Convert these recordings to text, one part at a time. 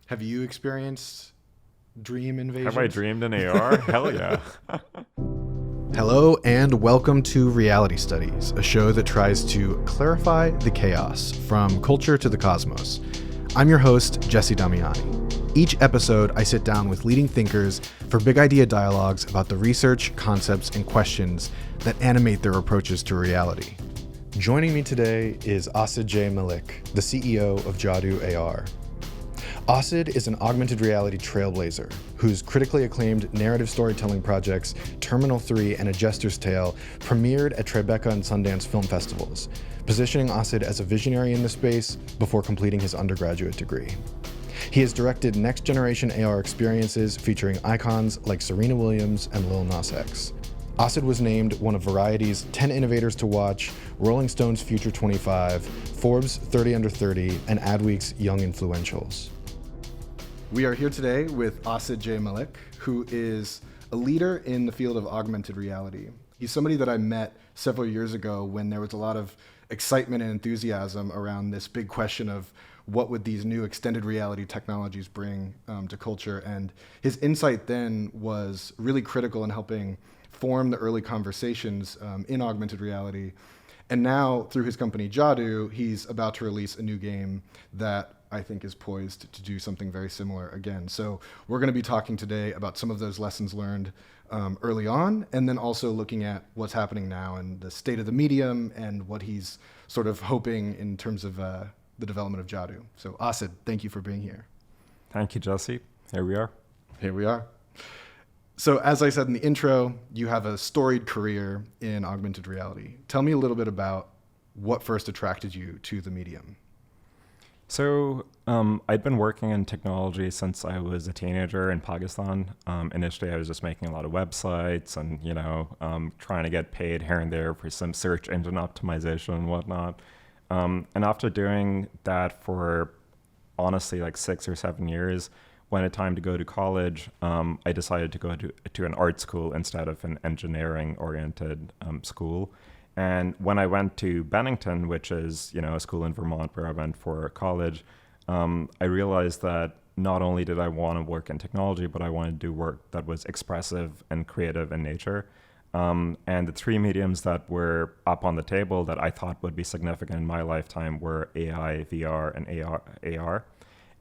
Have you experienced dream invasions? Have I dreamed in AR? Hell yeah. Hello and welcome to Reality Studies, a show that tries to clarify the chaos from culture to the cosmos. I'm your host, Jesse Damiani. Each episode, I sit down with leading thinkers for big idea dialogues about the research, concepts, and questions that animate their approaches to reality. Joining me today is Asad J. Malik, the CEO of Jadu AR. Asad is an augmented reality trailblazer whose critically acclaimed narrative storytelling projects Terminal 3 and A Jester's Tale premiered at Tribeca and Sundance Film Festivals, positioning Asad as a visionary in the space before completing his undergraduate degree. He has directed next-generation AR experiences featuring icons like Serena Williams and Lil Nas X. Asad was named one of Variety's 10 Innovators to Watch, Rolling Stone's Future 25, Forbes 30 Under 30, and Adweek's Young Influentials. We are here today with Asad J. Malik, who is a leader in the field of augmented reality. He's somebody that I met several years ago when there was a lot of excitement and enthusiasm around this big question of what would these new extended reality technologies bring to culture. And his insight then was really critical in helping form the early conversations in augmented reality. And now, through his company Jadu, he's about to release a new game that I think is poised to do something very similar again. So we're going to be talking today about some of those lessons learned early on, and then also looking at what's happening now and the state of the medium and what he's sort of hoping in terms of the development of Jadu. So Asad, thank you for being here. Thank you, Jesse. Here we are. Here we are. So as I said in the intro, you have a storied career in augmented reality. Tell me a little bit about what first attracted you to the medium. So I'd been working in technology since I was a teenager in Pakistan. Initially, I was just making a lot of websites and, trying to get paid here and there for some search engine optimization and whatnot. And after doing that for, honestly, like 6 or 7 years, when it time to go to college, I decided to go to an art school instead of an engineering-oriented school. And when I went to Bennington, which is, a school in Vermont where I went for college, I realized that not only did I want to work in technology, but I wanted to do work that was expressive and creative in nature. And the three mediums that were up on the table that I thought would be significant in my lifetime were AI, VR, and AR.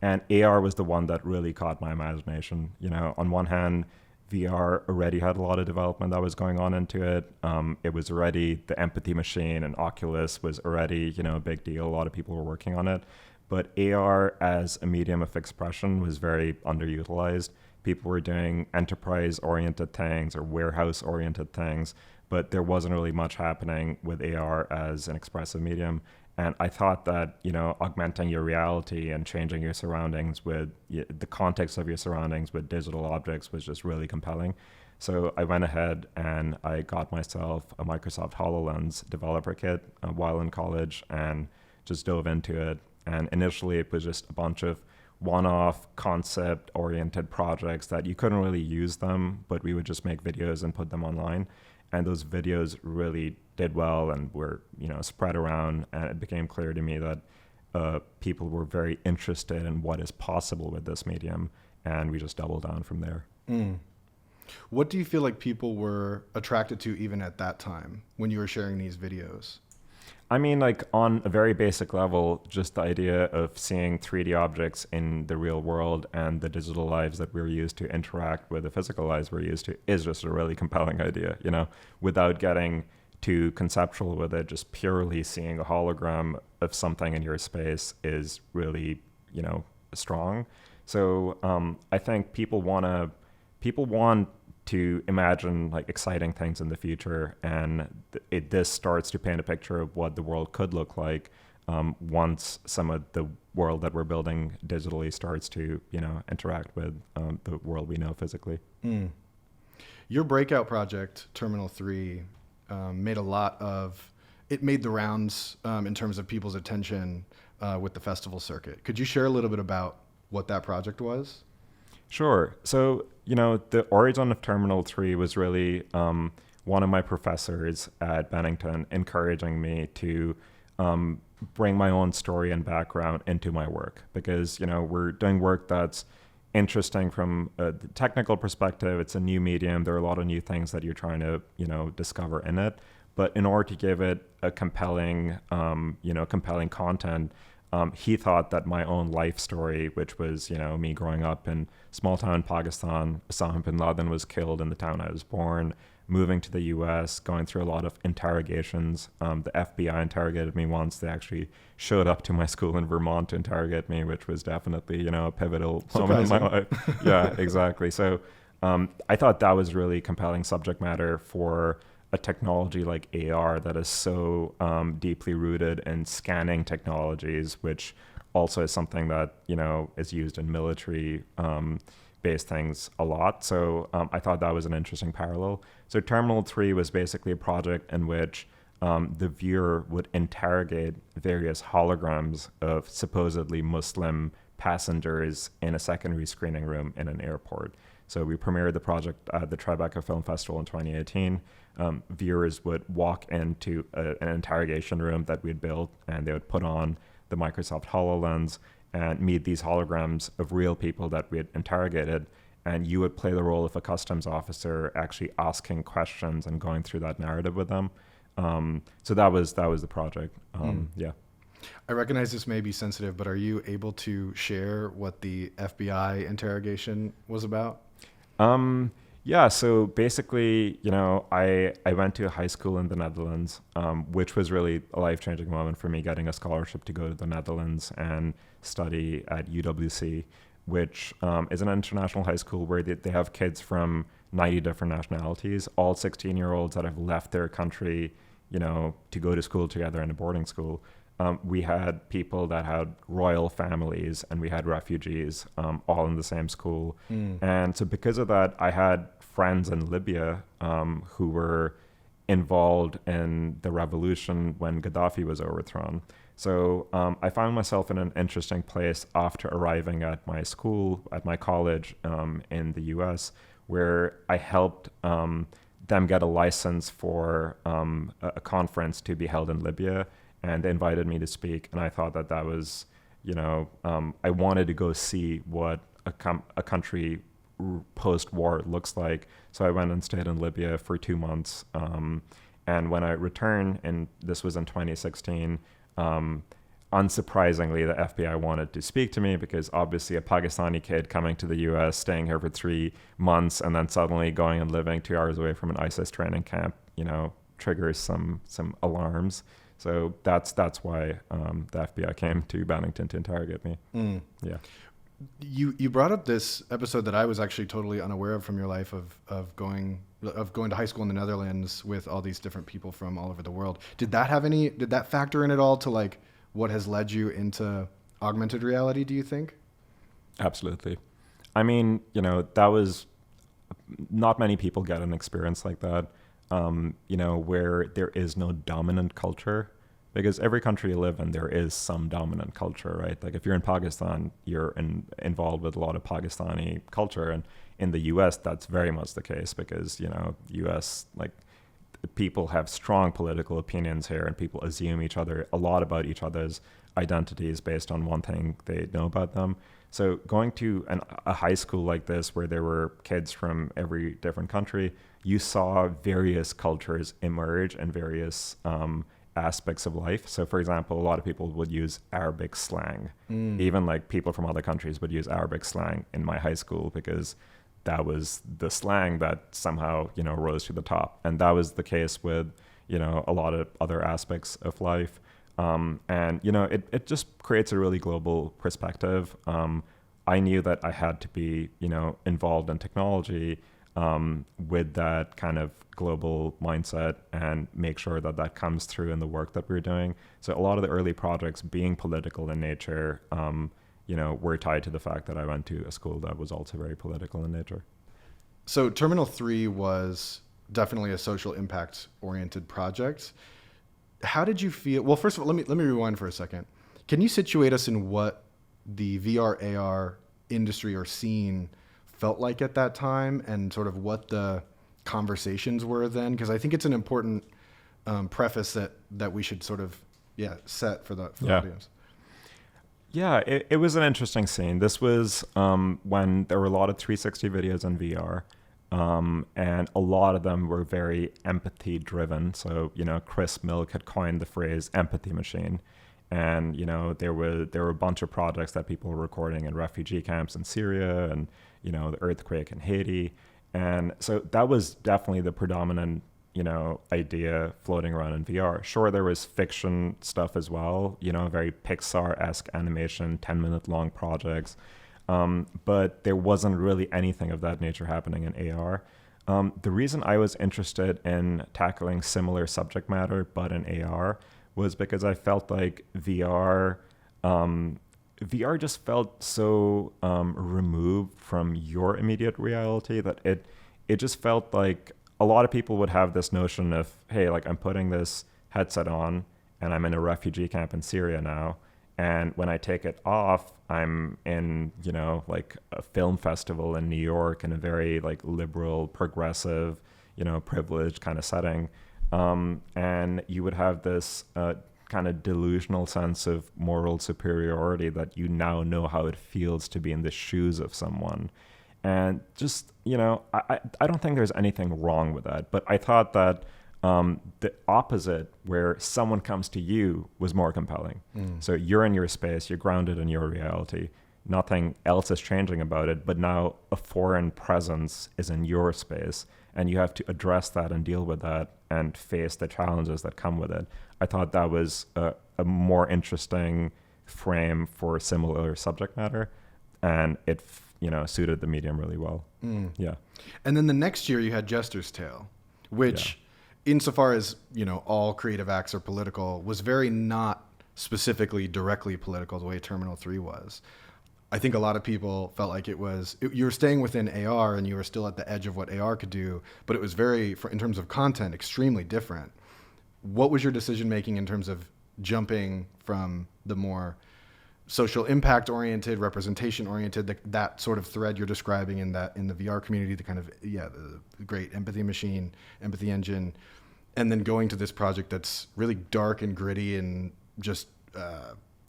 And AR was the one that really caught my imagination. On one hand, VR already had a lot of development that was going on into it. It was already, the empathy machine and Oculus was already, a big deal. A lot of people were working on it. But AR as a medium of expression was very underutilized. People were doing enterprise-oriented things or warehouse-oriented things, but there wasn't really much happening with AR as an expressive medium. And I thought that, augmenting your reality and changing your surroundings with the context of your surroundings with digital objects was just really compelling. So I went ahead and I got myself a Microsoft HoloLens developer kit while in college and just dove into it. And initially it was just a bunch of one-off concept-oriented projects that you couldn't really use them, but we would just make videos and put them online. And those videos really did well and were, spread around. And it became clear to me that people were very interested in what is possible with this medium. And we just doubled down from there. Mm. What do you feel like people were attracted to even at that time when you were sharing these videos? I mean, like on a very basic level, just the idea of seeing 3D objects in the real world and the digital lives that we're used to interact with the physical lives we're used to is just a really compelling idea, without getting too conceptual with it. Just purely seeing a hologram of something in your space is really, strong. So I think people want to imagine like exciting things in the future, and this starts to paint a picture of what the world could look like once some of the world that we're building digitally starts to interact with the world we know physically. Your breakout project Terminal 3 made the rounds in terms of people's attention with the festival circuit. Could you share a little bit about what that project was? Sure. So, the origin of Terminal 3 was really one of my professors at Bennington encouraging me to bring my own story and background into my work, because, we're doing work that's interesting from a technical perspective. It's a new medium. There are a lot of new things that you're trying to, discover in it. But in order to give it a compelling content, he thought that my own life story, which was, me growing up in small town Pakistan, Osama bin Laden was killed in the town I was born, moving to the US, going through a lot of interrogations. The FBI interrogated me once. They actually showed up to my school in Vermont to interrogate me, which was definitely, a pivotal moment in my life. Yeah, exactly. So I thought that was really compelling subject matter for a technology like AR that is so deeply rooted in scanning technologies, which also is something that, is used in military based things a lot. So I thought that was an interesting parallel. So Terminal 3 was basically a project in which the viewer would interrogate various holograms of supposedly Muslim passengers in a secondary screening room in an airport. So we premiered the project at the Tribeca Film Festival in 2018. Viewers would walk into an interrogation room that we'd built, and they would put on the Microsoft HoloLens and meet these holograms of real people that we had interrogated. And you would play the role of a customs officer, actually asking questions and going through that narrative with them. So that was the project. Yeah. I recognize this may be sensitive, but are you able to share what the FBI interrogation was about? Yeah, so basically, I went to a high school in the Netherlands, which was really a life-changing moment for me, getting a scholarship to go to the Netherlands and study at UWC, which is an international high school where they have kids from 90 different nationalities, all 16-year-olds that have left their country, to go to school together in a boarding school. We had people that had royal families, and we had refugees, all in the same school. And so because of that, I had friends in Libya who were involved in the revolution when Gaddafi was overthrown. So I found myself in an interesting place after arriving at my school, at my college in the US, where I helped them get a license for a conference to be held in Libya. And they invited me to speak, and I thought that was, I wanted to go see what a country post-war looks like. So I went and stayed in Libya for 2 months. And when I returned, and this was in 2016, unsurprisingly, the FBI wanted to speak to me, because obviously a Pakistani kid coming to the US, staying here for 3 months, and then suddenly going and living 2 hours away from an ISIS training camp, triggers some alarms. So that's why the FBI came to Bennington to interrogate me. Yeah. You brought up this episode that I was actually totally unaware of from your life of going to high school in the Netherlands with all these different people from all over the world. Did that factor in at all to like what has led you into augmented reality, do you think? Absolutely. I mean, that was, not many people get an experience like that. Where there is no dominant culture, because every country you live in, there is some dominant culture, right? Like if you're in Pakistan, you're involved with a lot of Pakistani culture, and in the US, that's very much the case, because, US, like, people have strong political opinions here, and people assume a lot about each other's identities based on one thing they know about them. So going to a high school like this, where there were kids from every different country, you saw various cultures emerge and various aspects of life. So for example, a lot of people would use Arabic slang. Even like people from other countries would use Arabic slang in my high school, because that was the slang that somehow, rose to the top. And that was the case with, a lot of other aspects of life. It just creates a really global perspective. I knew that I had to be, involved in technology with that kind of global mindset, and make sure that comes through in the work that we're doing. So a lot of the early projects, being political in nature, were tied to the fact that I went to a school that was also very political in nature. So Terminal 3 was definitely a social impact oriented project. How did you feel? Well, first of all, let me rewind for a second. Can you situate us in what the VR AR industry or scene felt like at that time, and sort of what the conversations were then? Because I think it's an important preface that we should sort of set for the Yeah. audience. Yeah, it was an interesting scene. This was when there were a lot of 360 videos in VR, and a lot of them were very empathy driven. So, Chris Milk had coined the phrase empathy machine. And, there were a bunch of projects that people were recording in refugee camps in Syria and, the earthquake in Haiti. And so that was definitely the predominant idea floating around in VR. Sure, there was fiction stuff as well, very Pixar-esque animation, 10-minute long projects. But there wasn't really anything of that nature happening in AR. The reason I was interested in tackling similar subject matter, but in AR, was because I felt like VR just felt so removed from your immediate reality that it just felt like a lot of people would have this notion of, hey, like I'm putting this headset on and I'm in a refugee camp in Syria now. And when I take it off, I'm in, like a film festival in New York in a very like liberal, progressive, privileged kind of setting. And you would have this kind of delusional sense of moral superiority that you now know how it feels to be in the shoes of someone. And just, I don't think there's anything wrong with that. But I thought that the opposite, where someone comes to you, was more compelling. So you're in your space, you're grounded in your reality. Nothing else is changing about it. But now a foreign presence is in your space. And you have to address that and deal with that and face the challenges that come with it. I thought that was a more interesting frame for similar subject matter. And it suited the medium really well. Yeah. And then the next year you had Jester's Tale, which insofar as, all creative acts are political, was very not specifically directly political the way Terminal 3 was. I think a lot of people felt like you were staying within AR and you were still at the edge of what AR could do, but it was in terms of content, extremely different. What was your decision making in terms of jumping from the more social impact oriented, representation oriented, that sort of thread you're describing in the VR community, the kind of, the great empathy machine, empathy engine, and then going to this project that's really dark and gritty and just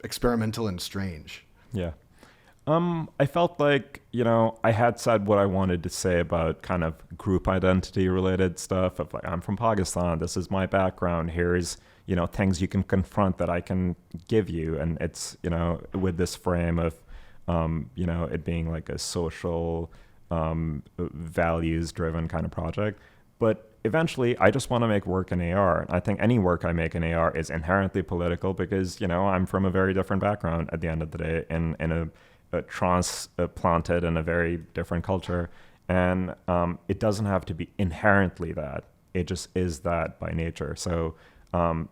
experimental and strange? Yeah. I felt like, I had said what I wanted to say about kind of group identity related stuff of like, I'm from Pakistan, this is my background, here's, things you can confront that I can give you. And it's, with this frame of, it being like a social, values driven kind of project. But eventually I just want to make work in AR. I think any work I make in AR is inherently political because, I'm from a very different background at the end of the day in a transplanted in a very different culture. And it doesn't have to be inherently that. It just is that by nature. So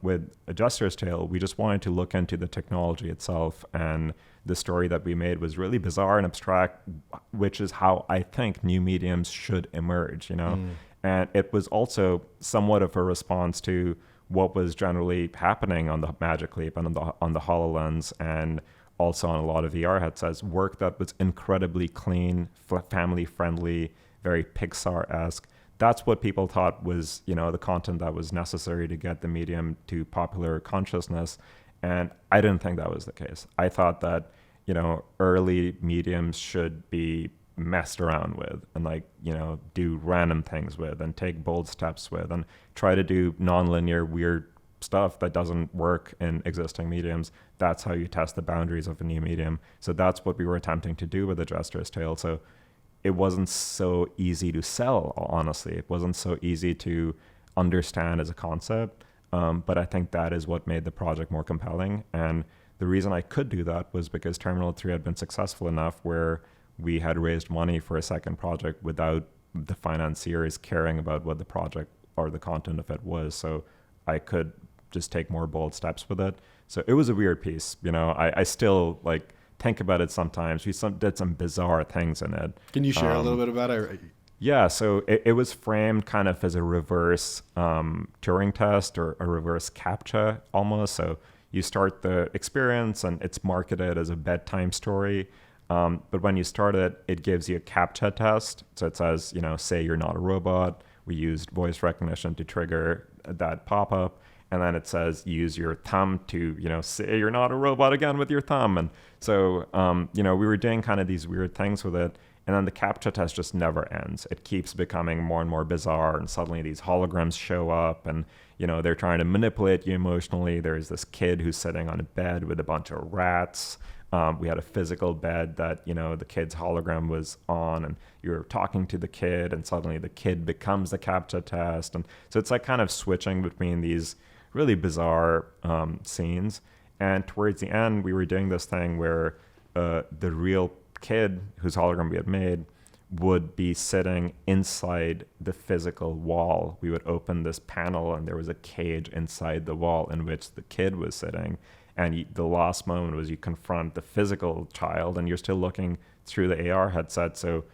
with A Jester's Tale, we just wanted to look into the technology itself, and the story that we made was really bizarre and abstract, which is how I think new mediums should emerge, And it was also somewhat of a response to what was generally happening on the Magic Leap and on the HoloLens, and also on a lot of VR headsets, work that was incredibly clean, family-friendly, very Pixar-esque. That's what people thought was, the content that was necessary to get the medium to popular consciousness. And I didn't think that was the case. I thought that, early mediums should be messed around with and do random things with and take bold steps with and try to do nonlinear, weird stuff that doesn't work in existing mediums. That's how you test the boundaries of a new medium. So that's what we were attempting to do with The Jester's Tale. So it wasn't so easy to sell, honestly. It wasn't so easy to understand as a concept. But I think that is what made the project more compelling. And the reason I could do that was because Terminal 3 had been successful enough where we had raised money for a second project without the financiers caring about what the project or the content of it was. So I could just take more bold steps with it. So it was a weird piece. I still think about it sometimes. We did some bizarre things in it. Can you share a little bit about it? Yeah, so it was framed kind of as a reverse Turing test or a reverse CAPTCHA almost. So you start the experience and it's marketed as a bedtime story. But when you start it, it gives you a CAPTCHA test. So it says, say you're not a robot. We used voice recognition to trigger that pop-up. and then it says use your thumb to, say you're not a robot again with your thumb. And so, we were doing kind of these weird things with it. And then the CAPTCHA test just never ends. It keeps becoming more and more bizarre. And suddenly these holograms show up and, they're trying to manipulate you emotionally. There's this kid who's sitting on a bed with a bunch of rats. We had a physical bed that, the kid's hologram was on, and you're talking to the kid, and suddenly the kid becomes the CAPTCHA test. And so it's like kind of switching between these really bizarre scenes. And towards the end, we were doing this thing where the real kid whose hologram we had made would be sitting inside the physical wall. We would open this panel, and there was a cage inside the wall in which the kid was sitting. And the last moment was you confront the physical child, and you're still looking through the AR headset. So,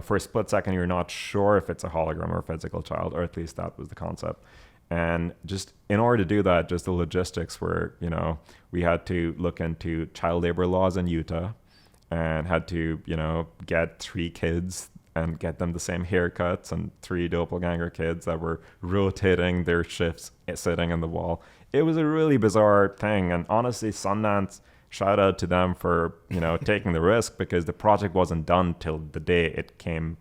for a split second, you're not sure if it's a hologram or a physical child, or at least that was the concept. And just in order to do that, just the logistics were, we had to look into child labor laws in Utah, and had to, get 3 kids and get them the same haircuts, and 3 doppelganger kids that were rotating their shifts sitting on the wall. It was a really bizarre thing. And honestly, Sundance, shout out to them for, taking the risk, because the project wasn't done till the day it came,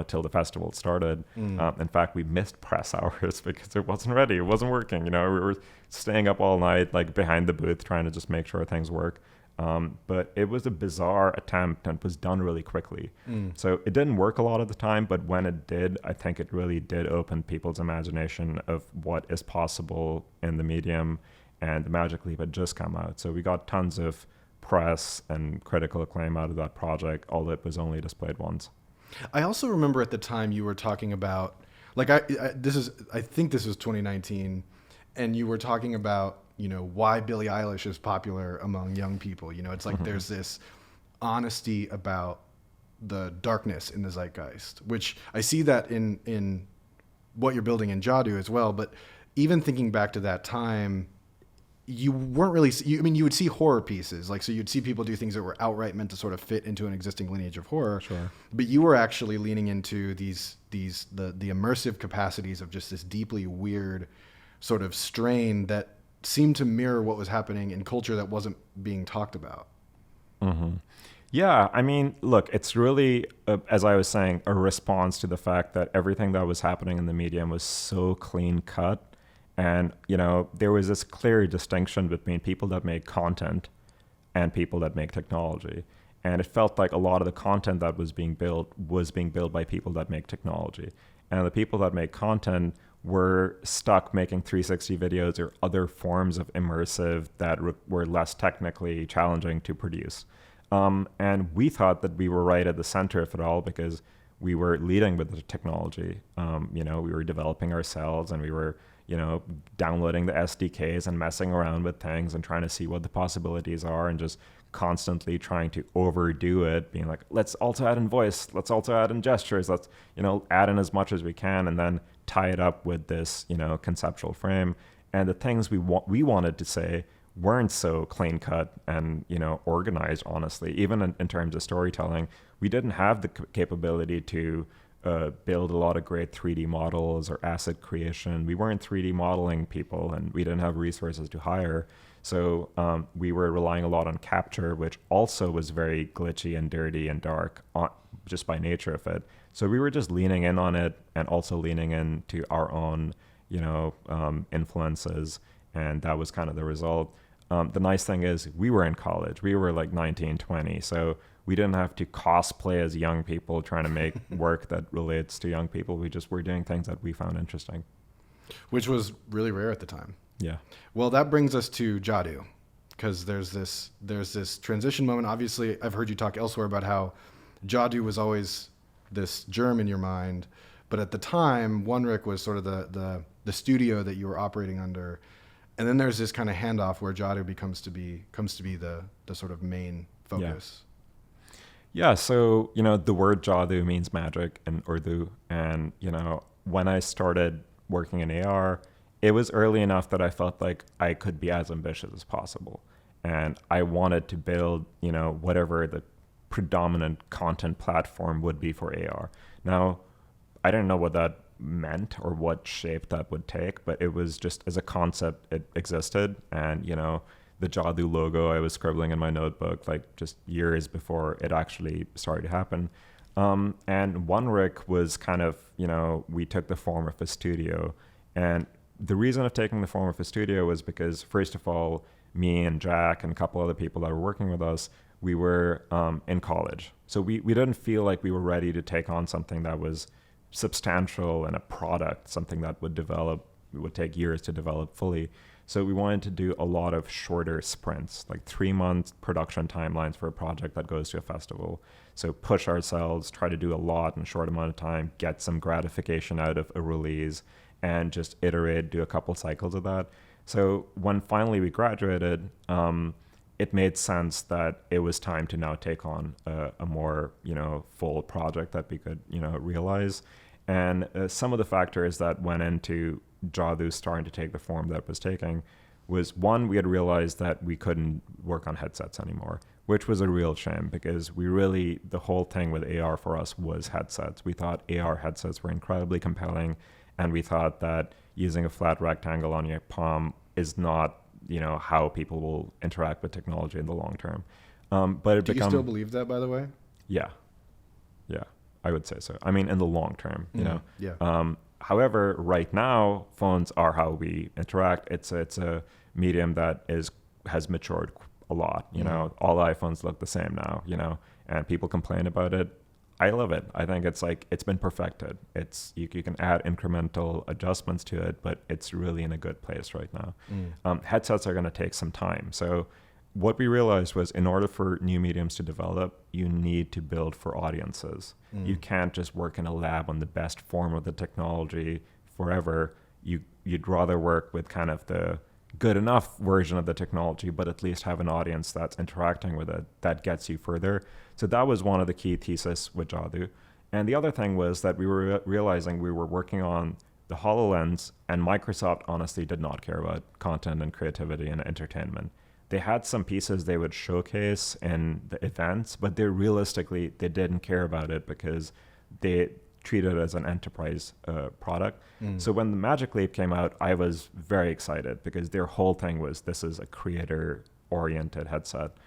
till the festival started. In fact, we missed press hours because it wasn't ready. It wasn't working. We were staying up all night, like behind the booth, trying to just make sure things work. But it was a bizarre attempt, and it was done really quickly. So it didn't work a lot of the time, but when it did, I think it really did open people's imagination of what is possible in the medium, and the Magic Leap had just come out. So we got tons of press and critical acclaim out of that project, although it was only displayed once. I also remember at the time you were talking about, like, I think this was 2019, and you were talking about, why Billie Eilish is popular among young people. It's like there's this honesty about the darkness in the zeitgeist, which I see that in what you're building in Jadu as well. But even thinking back to that time, you weren't really, you would see horror pieces. Like, so you'd see people do things that were outright meant to sort of fit into an existing lineage of horror. Sure. But you were actually leaning into the immersive capacities of just this deeply weird sort of strain that seemed to mirror what was happening in culture that wasn't being talked about. Yeah, look, it's really, as I was saying, a response to the fact that everything that was happening in the medium was so clean cut. And, there was this clear distinction between people that make content and people that make technology. And it felt like a lot of the content that was being built by people that make technology. And the people that make content were stuck making 360 videos or other forms of immersive that were less technically challenging to produce. And we thought that we were right at the center of it all, because we were leading with the technology. We were developing ourselves, and we were, downloading the SDKs and messing around with things and trying to see what the possibilities are, and just constantly trying to overdo it, being like, let's also add in voice, let's also add in gestures, let's, add in as much as we can, and then tie it up with this, conceptual frame. And the things we wanted to say weren't so clean cut and, organized, honestly. Even in terms of storytelling, we didn't have the capability to build a lot of great 3D models or asset creation. We weren't 3D modeling people, and we didn't have resources to hire. So we were relying a lot on capture, which also was very glitchy and dirty and dark just by nature of it. So we were just leaning in on it, and also leaning into our own, influences. And that was kind of the result. The nice thing is we were in college. We were like 19, 20. So we didn't have to cosplay as young people trying to make work that relates to young people. We just were doing things that we found interesting. Which was really rare at the time. Yeah. Well, that brings us to Jadu, because there's this transition moment. Obviously, I've heard you talk elsewhere about how Jadu was always this germ in your mind, but at the time, One-Rick was sort of the studio that you were operating under, and then there's this kind of handoff where Jadu comes to be the sort of main focus. Yeah. So the word Jadu means magic in Urdu, and when I started working in AR, it was early enough that I felt like I could be as ambitious as possible. And I wanted to build, whatever the predominant content platform would be for AR. Now, I didn't know what that meant or what shape that would take, but it was just as a concept, it existed. And, the Jadu logo I was scribbling in my notebook, like just years before it actually started to happen. And One Rick was kind of, we took the form of a studio. And the reason of taking the form of a studio was because, first of all, me and Jack and a couple other people that were working with us, we were in college. So we didn't feel like we were ready to take on something that was substantial and a product, something that would take years to develop fully. So we wanted to do a lot of shorter sprints, like 3-month production timelines for a project that goes to a festival. So push ourselves, try to do a lot in a short amount of time, get some gratification out of a release, and just iterate, do a couple cycles of that. So when finally we graduated, it made sense that it was time to now take on a more, full project that we could, realize. And some of the factors that went into Jadu starting to take the form that it was taking was, one, we had realized that we couldn't work on headsets anymore, which was a real shame because the whole thing with AR for us was headsets. We thought AR headsets were incredibly compelling, and we thought that using a flat rectangle on your palm is not, how people will interact with technology in the long term. But Do you still believe that, by the way? Yeah, I would say so. I mean, in the long term, Yeah. However, right now, phones are how we interact. It's a medium that has matured a lot. All iPhones look the same now. And people complain about it. I love it. I think it's been perfected. You can add incremental adjustments to it, but it's really in a good place right now. Headsets are going to take some time. So what we realized was, in order for new mediums to develop, you need to build for audiences. You can't just work in a lab on the best form of the technology forever. You'd rather work with kind of the good enough version of the technology, but at least have an audience that's interacting with it that gets you further. So that was one of the key theses with Jadu. And the other thing was that we were realizing we were working on the HoloLens, and Microsoft honestly did not care about content and creativity and entertainment. They had some pieces they would showcase in the events, but they didn't care about it because they treat it as an enterprise product. So when the Magic Leap came out, I was very excited because their whole thing was, this is a creator-oriented headset.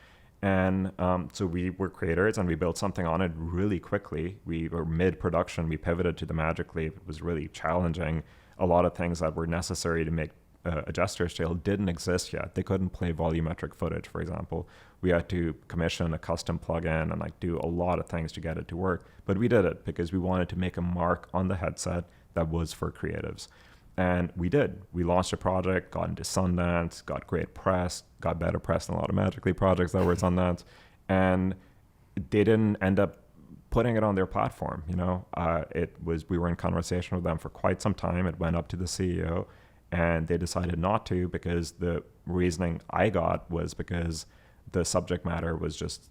And so we were creators and we built something on it really quickly. We were mid-production. We pivoted to the Magic Leap. It was really challenging. A lot of things that were necessary to make a Jester Tale didn't exist yet. They couldn't play volumetric footage, for example. We had to commission a custom plugin and do a lot of things to get it to work. But we did it because we wanted to make a mark on the headset that was for creatives. And we did. We launched a project, got into Sundance, got great press, got better press than a lot of Magic Leap projects that were at Sundance. And they didn't end up putting it on their platform. We were in conversation with them for quite some time. It went up to the CEO. And they decided not to, because the reasoning I got was because the subject matter was just,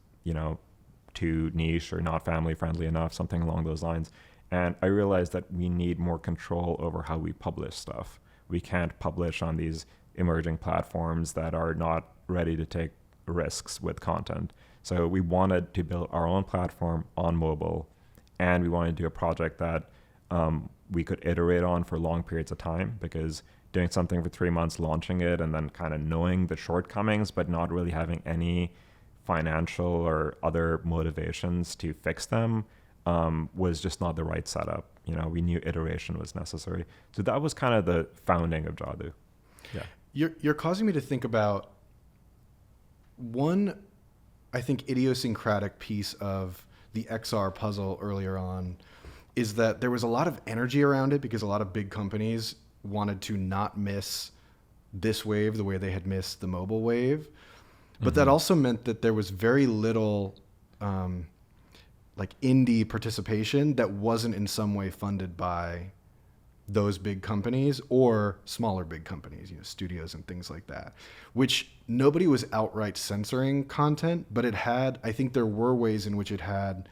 too niche or not family friendly enough, something along those lines. And I realized that we need more control over how we publish stuff. We can't publish on these emerging platforms that are not ready to take risks with content. So we wanted to build our own platform on mobile, and we wanted to do a project that we could iterate on for long periods of time, because doing something for 3 months, launching it, and then kind of knowing the shortcomings, but not really having any financial or other motivations to fix them, was just not the right setup. We knew iteration was necessary. So that was kind of the founding of Jadu. Yeah. You're causing me to think about one, I think, idiosyncratic piece of the XR puzzle earlier on, is that there was a lot of energy around it because a lot of big companies wanted to not miss this wave the way they had missed the mobile wave. But that also meant that there was very little indie participation that wasn't in some way funded by those big companies or smaller big companies, studios and things like that, which nobody was outright censoring content, but I think there were ways in which it had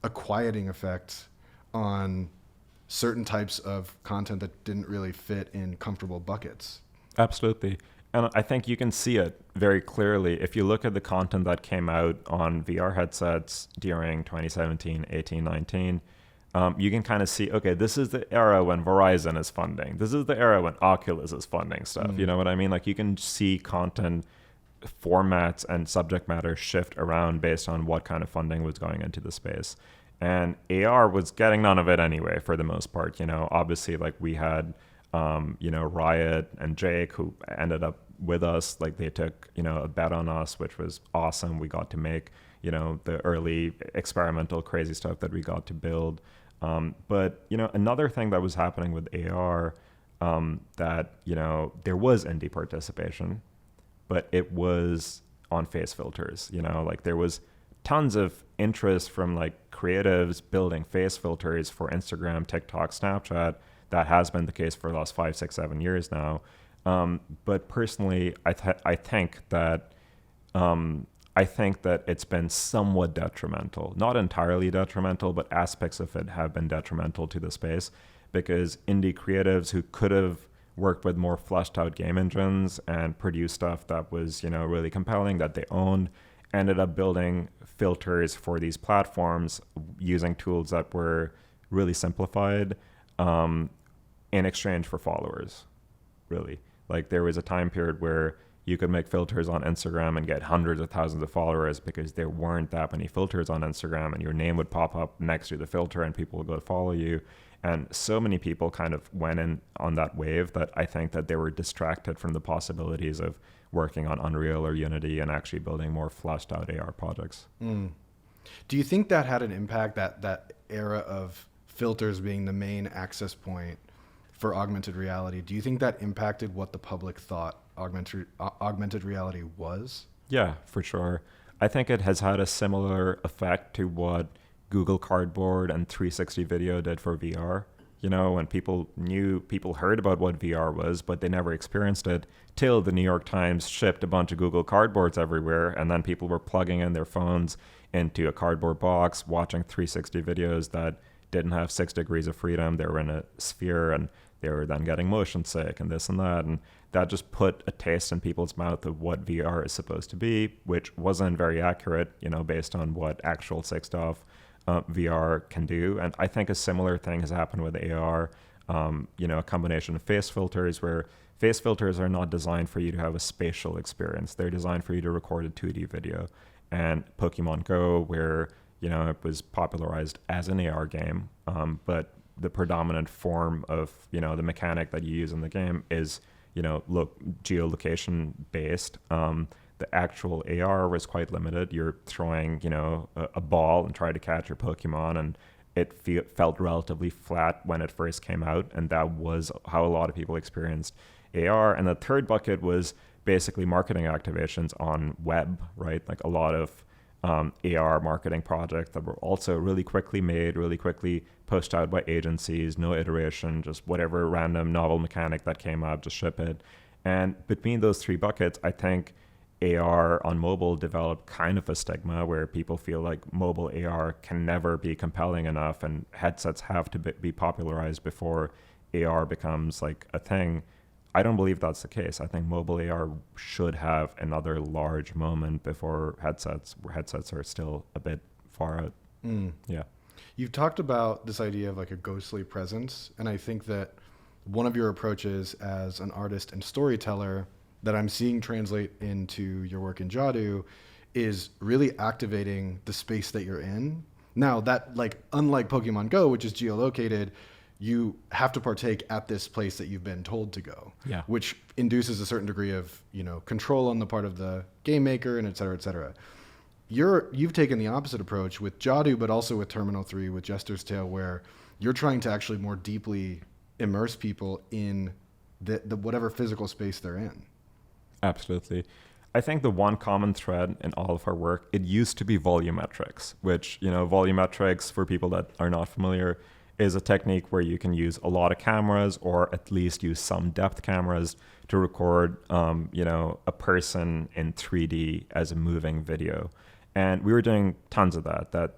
a quieting effect on certain types of content that didn't really fit in comfortable buckets. Absolutely. And I think you can see it very clearly if you look at the content that came out on VR headsets during 2017, 18, 19. you can kind of see, okay, this is the era when Verizon is funding. This is the era when Oculus is funding stuff. You know what I mean? Like you can see content formats and subject matter shift around based on what kind of funding was going into the space. And AR was getting none of it anyway, for the most part. Obviously, like we had, Riot and Jake, who ended up with us. Like they took, a bet on us, which was awesome. We got to make, the early experimental crazy stuff that we got to build. But another thing that was happening with AR, that, there was indie participation, but it was on face filters. Like there was tons of interest from like creatives building face filters for Instagram, TikTok, Snapchat. That has been the case for the last 5, 6, 7 years now. But personally, I think that it's been somewhat detrimental, not entirely detrimental, but aspects of it have been detrimental to the space, because indie creatives who could have worked with more fleshed out game engines and produced stuff that was, really compelling, that they owned, ended up building filters for these platforms using tools that were really simplified, in exchange for followers, really. Like there was a time period where you could make filters on Instagram and get hundreds of thousands of followers because there weren't that many filters on Instagram, and your name would pop up next to the filter and people would go follow you. And so many people kind of went in on that wave that I think that they were distracted from the possibilities of working on Unreal or Unity and actually building more fleshed out AR projects. Do you think that had an impact, that era of filters being the main access point for augmented reality? Do you think that impacted what the public thought augmented reality was? Yeah, for sure. I think it has had a similar effect to what Google Cardboard and 360 video did for VR. When people heard about what VR was, but they never experienced it till the New York Times shipped a bunch of Google Cardboards everywhere, and then people were plugging in their phones into a cardboard box, watching 360 videos that didn't have 6 degrees of freedom. They were in a sphere, and they were then getting motion sick and this and that. And that just put a taste in people's mouth of what VR is supposed to be, which wasn't very accurate, based on what actual 6DoF VR can do. And I think a similar thing has happened with AR, a combination of face filters, where face filters are not designed for you to have a spatial experience. They're designed for you to record a 2D video. And Pokemon Go, where, it was popularized as an AR game, but the predominant form of, the mechanic that you use in the game is, geolocation based. The actual AR was quite limited. You're throwing, a ball and trying to catch your Pokemon, and it felt relatively flat when it first came out, and that was how a lot of people experienced AR. And the third bucket was basically marketing activations on web, right? Like a lot of AR marketing projects that were also really quickly made, really quickly pushed out by agencies, no iteration, just whatever random novel mechanic that came up, just ship it. And between those three buckets, I think AR on mobile developed kind of a stigma where people feel like mobile AR can never be compelling enough, and headsets have to be popularized before AR becomes like a thing. I don't believe that's the case. I think mobile AR should have another large moment before headsets, where headsets are still a bit far out. Yeah. You've talked about this idea of like a ghostly presence, and I think that one of your approaches as an artist and storyteller that I'm seeing translate into your work in Jadu is really activating the space that you're in. Now that, like, unlike Pokemon Go, which is geolocated, you have to partake at this place that you've been told to go, which induces a certain degree of, control on the part of the game maker, and et cetera, et cetera. You've taken the opposite approach with Jadu, but also with Terminal 3, with Jester's Tale, where you're trying to actually more deeply immerse people in the whatever physical space they're in. Absolutely. I think the one common thread in all of our work, it used to be volumetrics, which, volumetrics, for people that are not familiar, is a technique where you can use a lot of cameras, or at least use some depth cameras to record, a person in 3D as a moving video. And we were doing tons of that,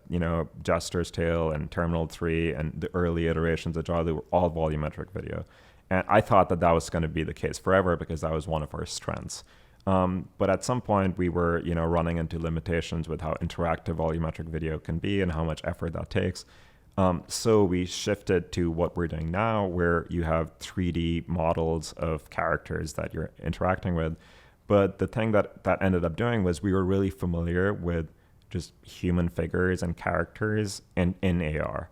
Jester's Tale and Terminal 3 and the early iterations of Jadu were all volumetric video. And I thought that was going to be the case forever because that was one of our strengths. But at some point we were, running into limitations with how interactive volumetric video can be and how much effort that takes. So we shifted to what we're doing now, where you have 3D models of characters that you're interacting with. But the thing that ended up doing was we were really familiar with just human figures and characters in AR.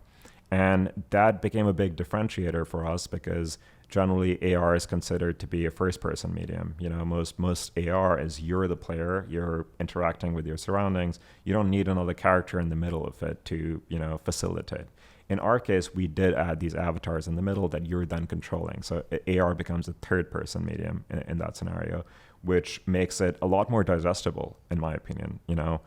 And that became a big differentiator for us because generally AR is considered to be a first-person medium. You know, most AR is you're the player, you're interacting with your surroundings. You don't need another character in the middle of it to, you know, facilitate. In our case, we did add these avatars in the middle that you're then controlling. So AR becomes a third-person medium in that scenario, which makes it a lot more digestible, in my opinion. You know,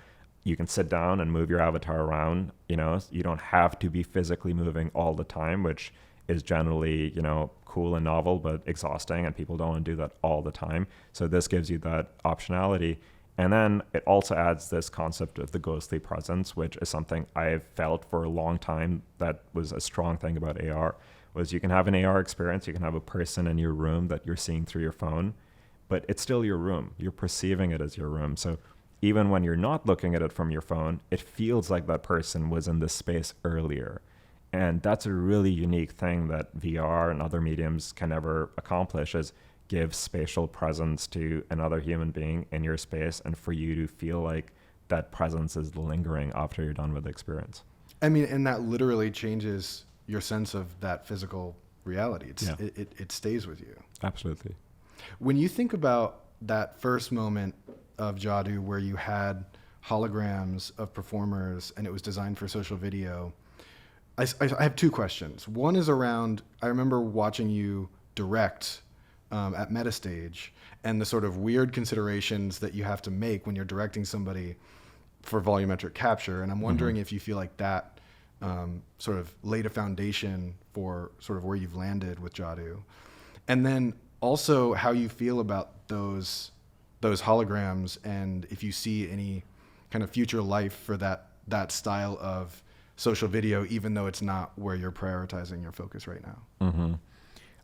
you can sit down and move your avatar around. You know, you don't have to be physically moving all the time, which is generally, you know, cool and novel, but exhausting, and people don't want to do that all the time. So this gives you that optionality. And then it also adds this concept of the ghostly presence, which is something I've felt for a long time that was a strong thing about AR, was you can have an AR experience, you can have a person in your room that you're seeing through your phone, but it's still your room. You're perceiving it as your room. So even when you're not looking at it from your phone, it feels like that person was in this space earlier. And that's a really unique thing that VR and other mediums can never accomplish, is give spatial presence to another human being in your space and for you to feel like that presence is lingering after you're done with the experience. I mean, and that literally changes your sense of that physical reality. It stays with you. Absolutely. When you think about that first moment of Jadu where you had holograms of performers and it was designed for social video, I have two questions. One is around, I remember watching you direct at Metastage and the sort of weird considerations that you have to make when you're directing somebody for volumetric capture. And I'm wondering if you feel like that sort of laid a foundation for sort of where you've landed with Jadu. And then also how you feel about those holograms and if you see any kind of future life for that style of social video, even though it's not where you're prioritizing your focus right now.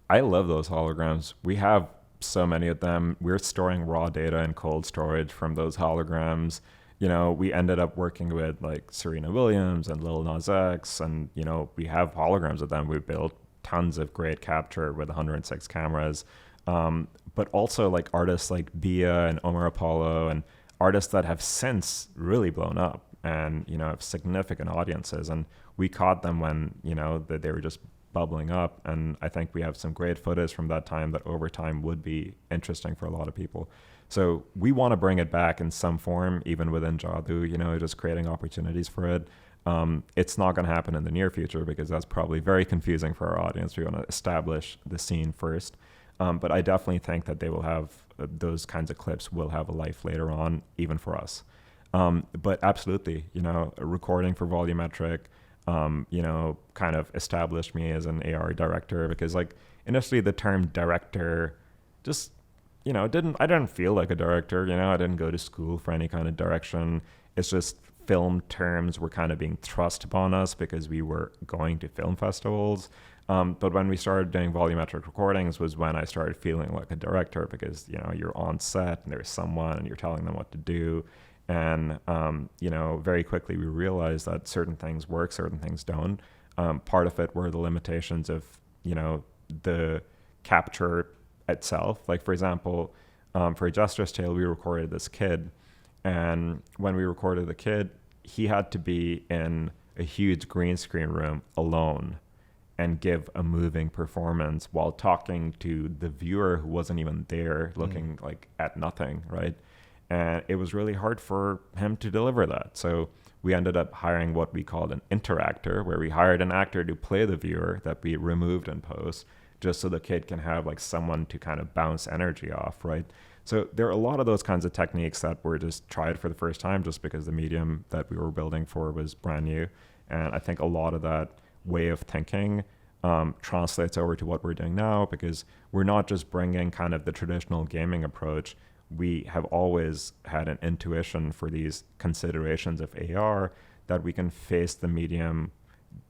I love those holograms. We have so many of them. We're storing raw data in cold storage from those holograms. You know, we ended up working with like Serena Williams and Lil Nas X, and, you know, we have holograms of them. We built tons of great capture with 106 cameras. But also like artists like Bia and Omar Apollo and artists that have since really blown up and, you know, have significant audiences. And we caught them when, you know, that they were just bubbling up. And I think we have some great footage from that time that over time would be interesting for a lot of people. So we want to bring it back in some form, even within Jadu, you know, just creating opportunities for it. It's not going to happen in the near future because that's probably very confusing for our audience. We want to establish the scene first. But I definitely think that they will have those kinds of clips will have a life later on, even for us. But absolutely, you know, recording for volumetric, you know, kind of established me as an AR director because, like, initially the term director just, you know, I didn't feel like a director, you know, I didn't go to school for any kind of direction. It's just film terms were kind of being thrust upon us because we were going to film festivals. But when we started doing volumetric recordings was when I started feeling like a director because, you know, you're on set and there's someone and you're telling them what to do. And, you know, very quickly we realized that certain things work, certain things don't. Part of it were the limitations of, you know, the capture itself. Like, for example, for Jester Tale, we recorded this kid. And when we recorded the kid, he had to be in a huge green screen room alone and give a moving performance while talking to the viewer who wasn't even there, looking like at nothing, right? And it was really hard for him to deliver that. So we ended up hiring what we called an interactor, where we hired an actor to play the viewer that we removed in post, just so the kid can have like someone to kind of bounce energy off, right? So there are a lot of those kinds of techniques that were just tried for the first time just because the medium that we were building for was brand new. And I think a lot of that way of thinking translates over to what we're doing now, because we're not just bringing kind of the traditional gaming approach. We have always had an intuition for these considerations of AR that we can face the medium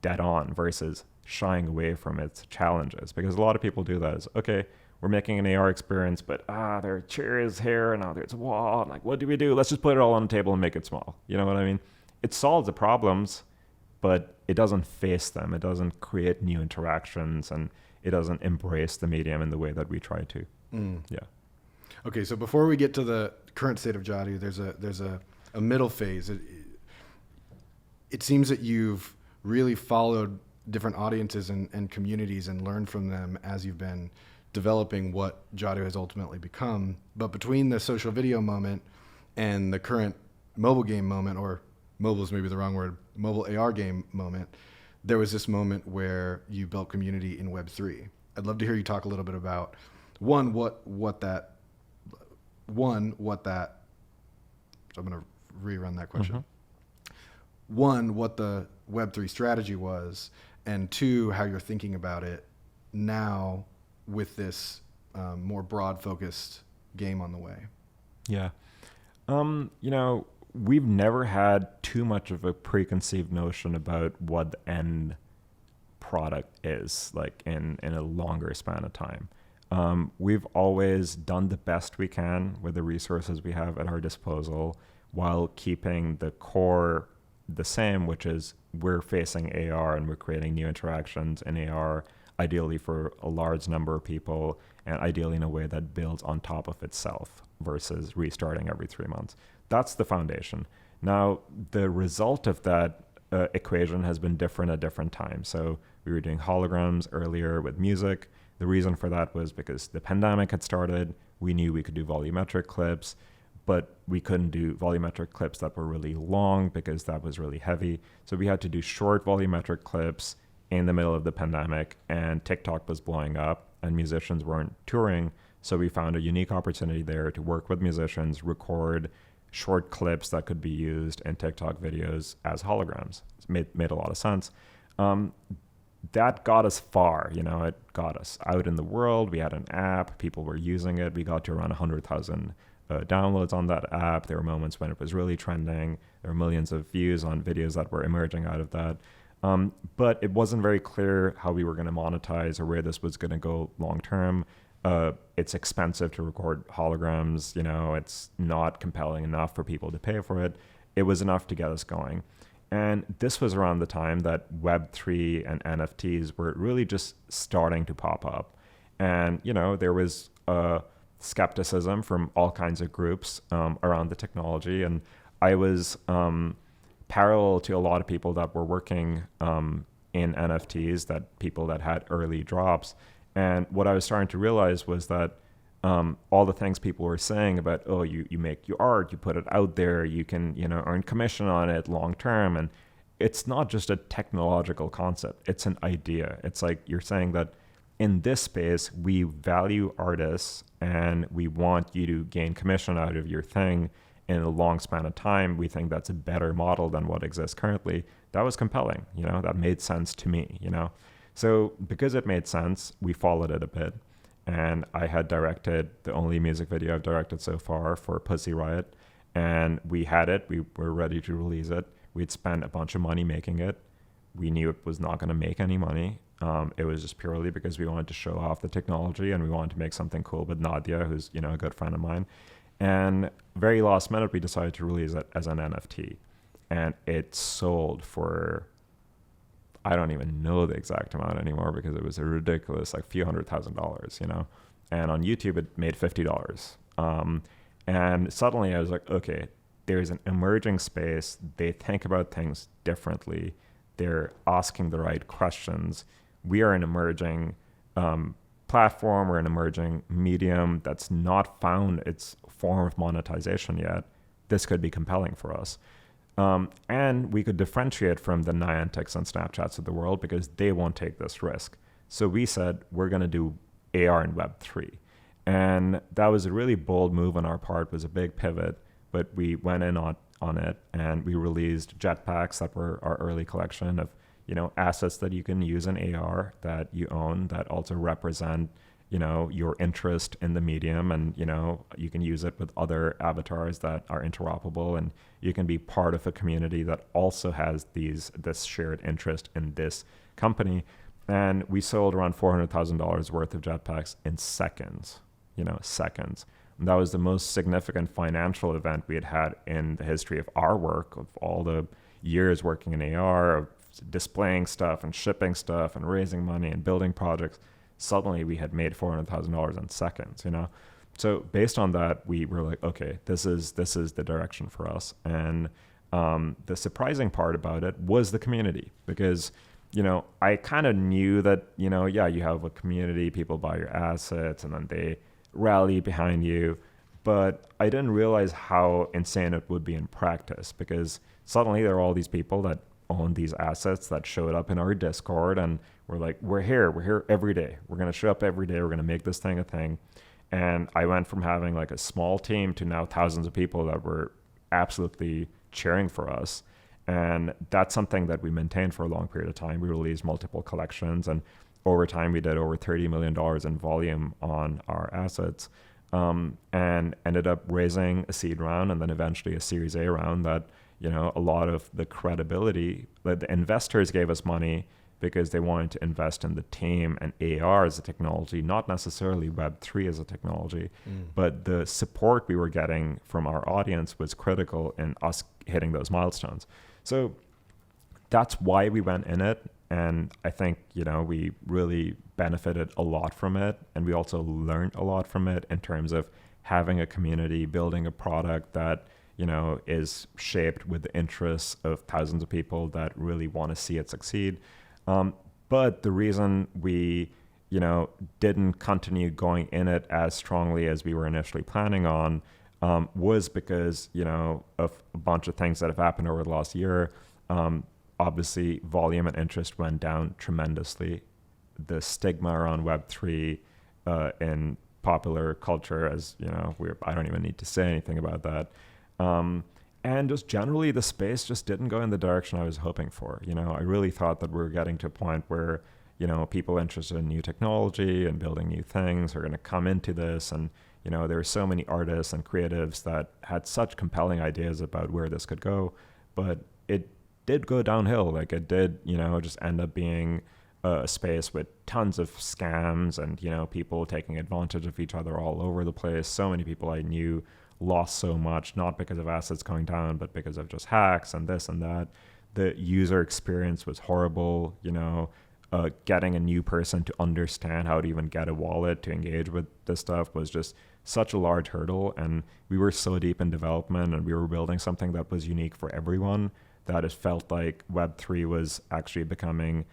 dead on versus shying away from its challenges. Because a lot of people do that as, okay, we're making an AR experience, but there are chairs here and now there's a wall. And like, what do we do? Let's just put it all on the table and make it small. You know what I mean? It solves the problems, but it doesn't face them. It doesn't create new interactions, and it doesn't embrace the medium in the way that we try to. Yeah. Okay, so before we get to the current state of Jadu, there's a middle phase. It seems that you've really followed different audiences and communities and learned from them as you've been developing what Jadu has ultimately become. But between the social video moment and the current mobile game moment, or mobile is maybe the wrong word, mobile AR game moment, there was this moment where you built community in Web3. I'd love to hear you talk a little bit about what that, so I'm going to rerun that question. Mm-hmm. One, what the Web3 strategy was, and two, how you're thinking about it now with this more broad focused game on the way. Yeah. We've never had too much of a preconceived notion about what the end product is, like in a longer span of time. We've always done the best we can with the resources we have at our disposal while keeping the core the same, which is we're facing AR and we're creating new interactions in AR, ideally for a large number of people, and ideally in a way that builds on top of itself versus restarting every 3 months. That's the foundation. Now, the result of that equation has been different at different times. So we were doing holograms earlier with music. The reason for that was because the pandemic had started. We knew we could do volumetric clips, but we couldn't do volumetric clips that were really long because that was really heavy. So we had to do short volumetric clips in the middle of the pandemic, and TikTok was blowing up and musicians weren't touring. So we found a unique opportunity there to work with musicians, record short clips that could be used in TikTok videos as holograms. It made a lot of sense. That got us far, it got us out in the world. We had an app, people were using it. We got to around 100,000 downloads on that app. There were moments when it was really trending. There were millions of views on videos that were emerging out of that. But it wasn't very clear how we were going to monetize or where this was going to go long term. It's expensive to record holograms. It's not compelling enough for people to pay for it. It was enough to get us going. And this was around the time that Web3 and NFTs were really just starting to pop up. And, there was skepticism from all kinds of groups around the technology. And I was parallel to a lot of people that were working in NFTs, that people that had early drops. And what I was starting to realize was that all the things people were saying about, you make your art, you put it out there, you can, earn commission on it long term. And it's not just a technological concept. It's an idea. It's like you're saying that in this space, we value artists and we want you to gain commission out of your thing in a long span of time. We think that's a better model than what exists currently. That was compelling. That made sense to me, So because it made sense, we followed it a bit. And I had directed the only music video I've directed so far for Pussy Riot. And we had it. We were ready to release it. We'd spent a bunch of money making it. We knew it was not going to make any money. It was just purely because we wanted to show off the technology and we wanted to make something cool with Nadia, who's a good friend of mine. And very last minute, we decided to release it as an NFT. And it sold for, I don't even know the exact amount anymore because it was a ridiculous, like few $100,000, And on YouTube, it made $50. And suddenly I was like, okay, there's an emerging space. They think about things differently. They're asking the right questions. We are an emerging platform. We're an emerging medium that's not found its form of monetization yet. This could be compelling for us. And we could differentiate from the Niantics and Snapchats of the world because they won't take this risk. So we said, we're going to do AR and Web3. And that was a really bold move on our part. It was a big pivot, but we went in on it and we released jetpacks that were our early collection of, assets that you can use in AR that you own that also represent, your interest in the medium, and, you can use it with other avatars that are interoperable, and you can be part of a community that also has this shared interest in this company. And we sold around $400,000 worth of jetpacks in seconds, seconds. And that was the most significant financial event we had in the history of our work, of all the years working in AR, of displaying stuff and shipping stuff and raising money and building projects, suddenly we had made $400,000 in seconds, you know? So based on that, we were like, okay, this is the direction for us. And the surprising part about it was the community, because, you know, I kind of knew that, you know, yeah, you have a community, people buy your assets and then they rally behind you. But I didn't realize how insane it would be in practice, because suddenly there are all these people that own these assets that showed up in our Discord, and we're like, we're here every day. We're going to show up every day. We're going to make this thing a thing. And I went from having like a small team to now thousands of people that were absolutely cheering for us. And that's something that we maintained for a long period of time. We released multiple collections, and over time we did over $30 million in volume on our assets. And ended up raising a seed round and then eventually a Series A round that, you know, a lot of the credibility, that the investors gave us money because they wanted to invest in the team and AR as a technology, not necessarily Web3 as a technology. But the support we were getting from our audience was critical in us hitting those milestones. So that's why we went in it. And I think, you know, we really benefited a lot from it. And we also learned a lot from it in terms of having a community, building a product that, you know, is shaped with the interests of thousands of people that really want to see it succeed. But the reason we, you know, didn't continue going in it as strongly as we were initially planning on was because, you know, of a bunch of things that have happened over the last year. Obviously, volume and interest went down tremendously. The stigma around Web3 in popular culture, as you know, I don't even need to say anything about that. And just generally, the space just didn't go in the direction I was hoping for. You know, I really thought that we were getting to a point where, you know, people interested in new technology and building new things are going to come into this. And, you know, there were so many artists and creatives that had such compelling ideas about where this could go. But it did go downhill. Like it did, you know, just end up being a space with tons of scams and, you know, people taking advantage of each other all over the place. So many people I knew lost so much, not because of assets going down, but because of just hacks and this and that. The user experience was horrible, you know, getting a new person to understand how to even get a wallet to engage with this stuff was just such a large hurdle. And we were so deep in development and we were building something that was unique for everyone that it felt like Web3 was actually becoming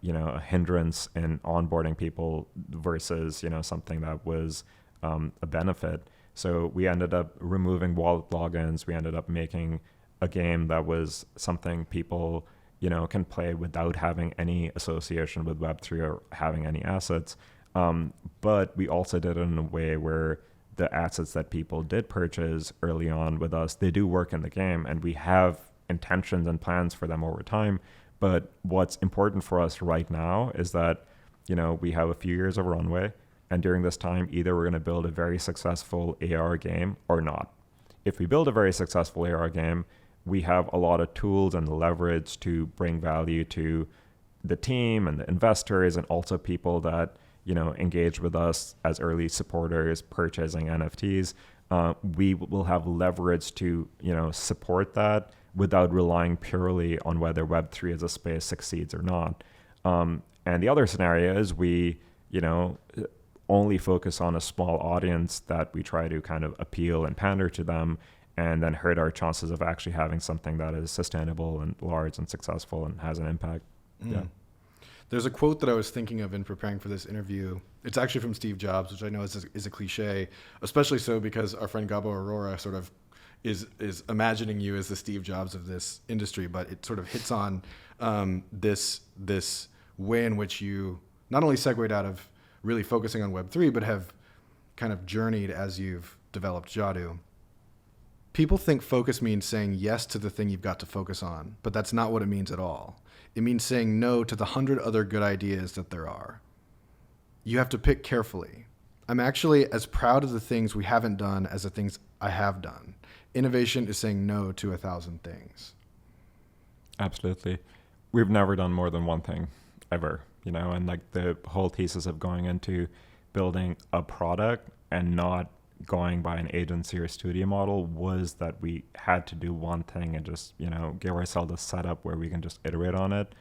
you know, a hindrance in onboarding people versus, you know, something that was a benefit. So we ended up removing wallet logins. We ended up making a game that was something people, you know, can play without having any association with Web3 or having any assets. But we also did it in a way where the assets that people did purchase early on with us, they do work in the game, and we have intentions and plans for them over time. But what's important for us right now is that, you know, we have a few years of runway, and during this time, either we're going to build a very successful AR game or not. If we build a very successful AR game, we have a lot of tools and leverage to bring value to the team and the investors and also people that, you know, engage with us as early supporters purchasing NFTs. We will have leverage to, you know, support that without relying purely on whether Web3 as a space succeeds or not. And the other scenario is we, you know, only focus on a small audience that we try to kind of appeal and pander to them, and then hurt our chances of actually having something that is sustainable and large and successful and has an impact. Yeah. There's a quote that I was thinking of in preparing for this interview. It's actually from Steve Jobs, which I know is a cliche, especially so because our friend Gabo Aurora sort of is imagining you as the Steve Jobs of this industry, but it sort of hits on this way in which you not only segued out of really focusing on Web3, but have kind of journeyed as you've developed Jadu. People think focus means saying yes to the thing you've got to focus on, but that's not what it means at all. It means saying no to the 100 other good ideas that there are. You have to pick carefully. I'm actually as proud of the things we haven't done as the things I have done. Innovation is saying no to 1,000 things. Absolutely. We've never done more than one thing ever, you know, and like the whole thesis of going into building a product and not going by an agency or studio model was that we had to do one thing and just, give ourselves a setup where we can just iterate on it.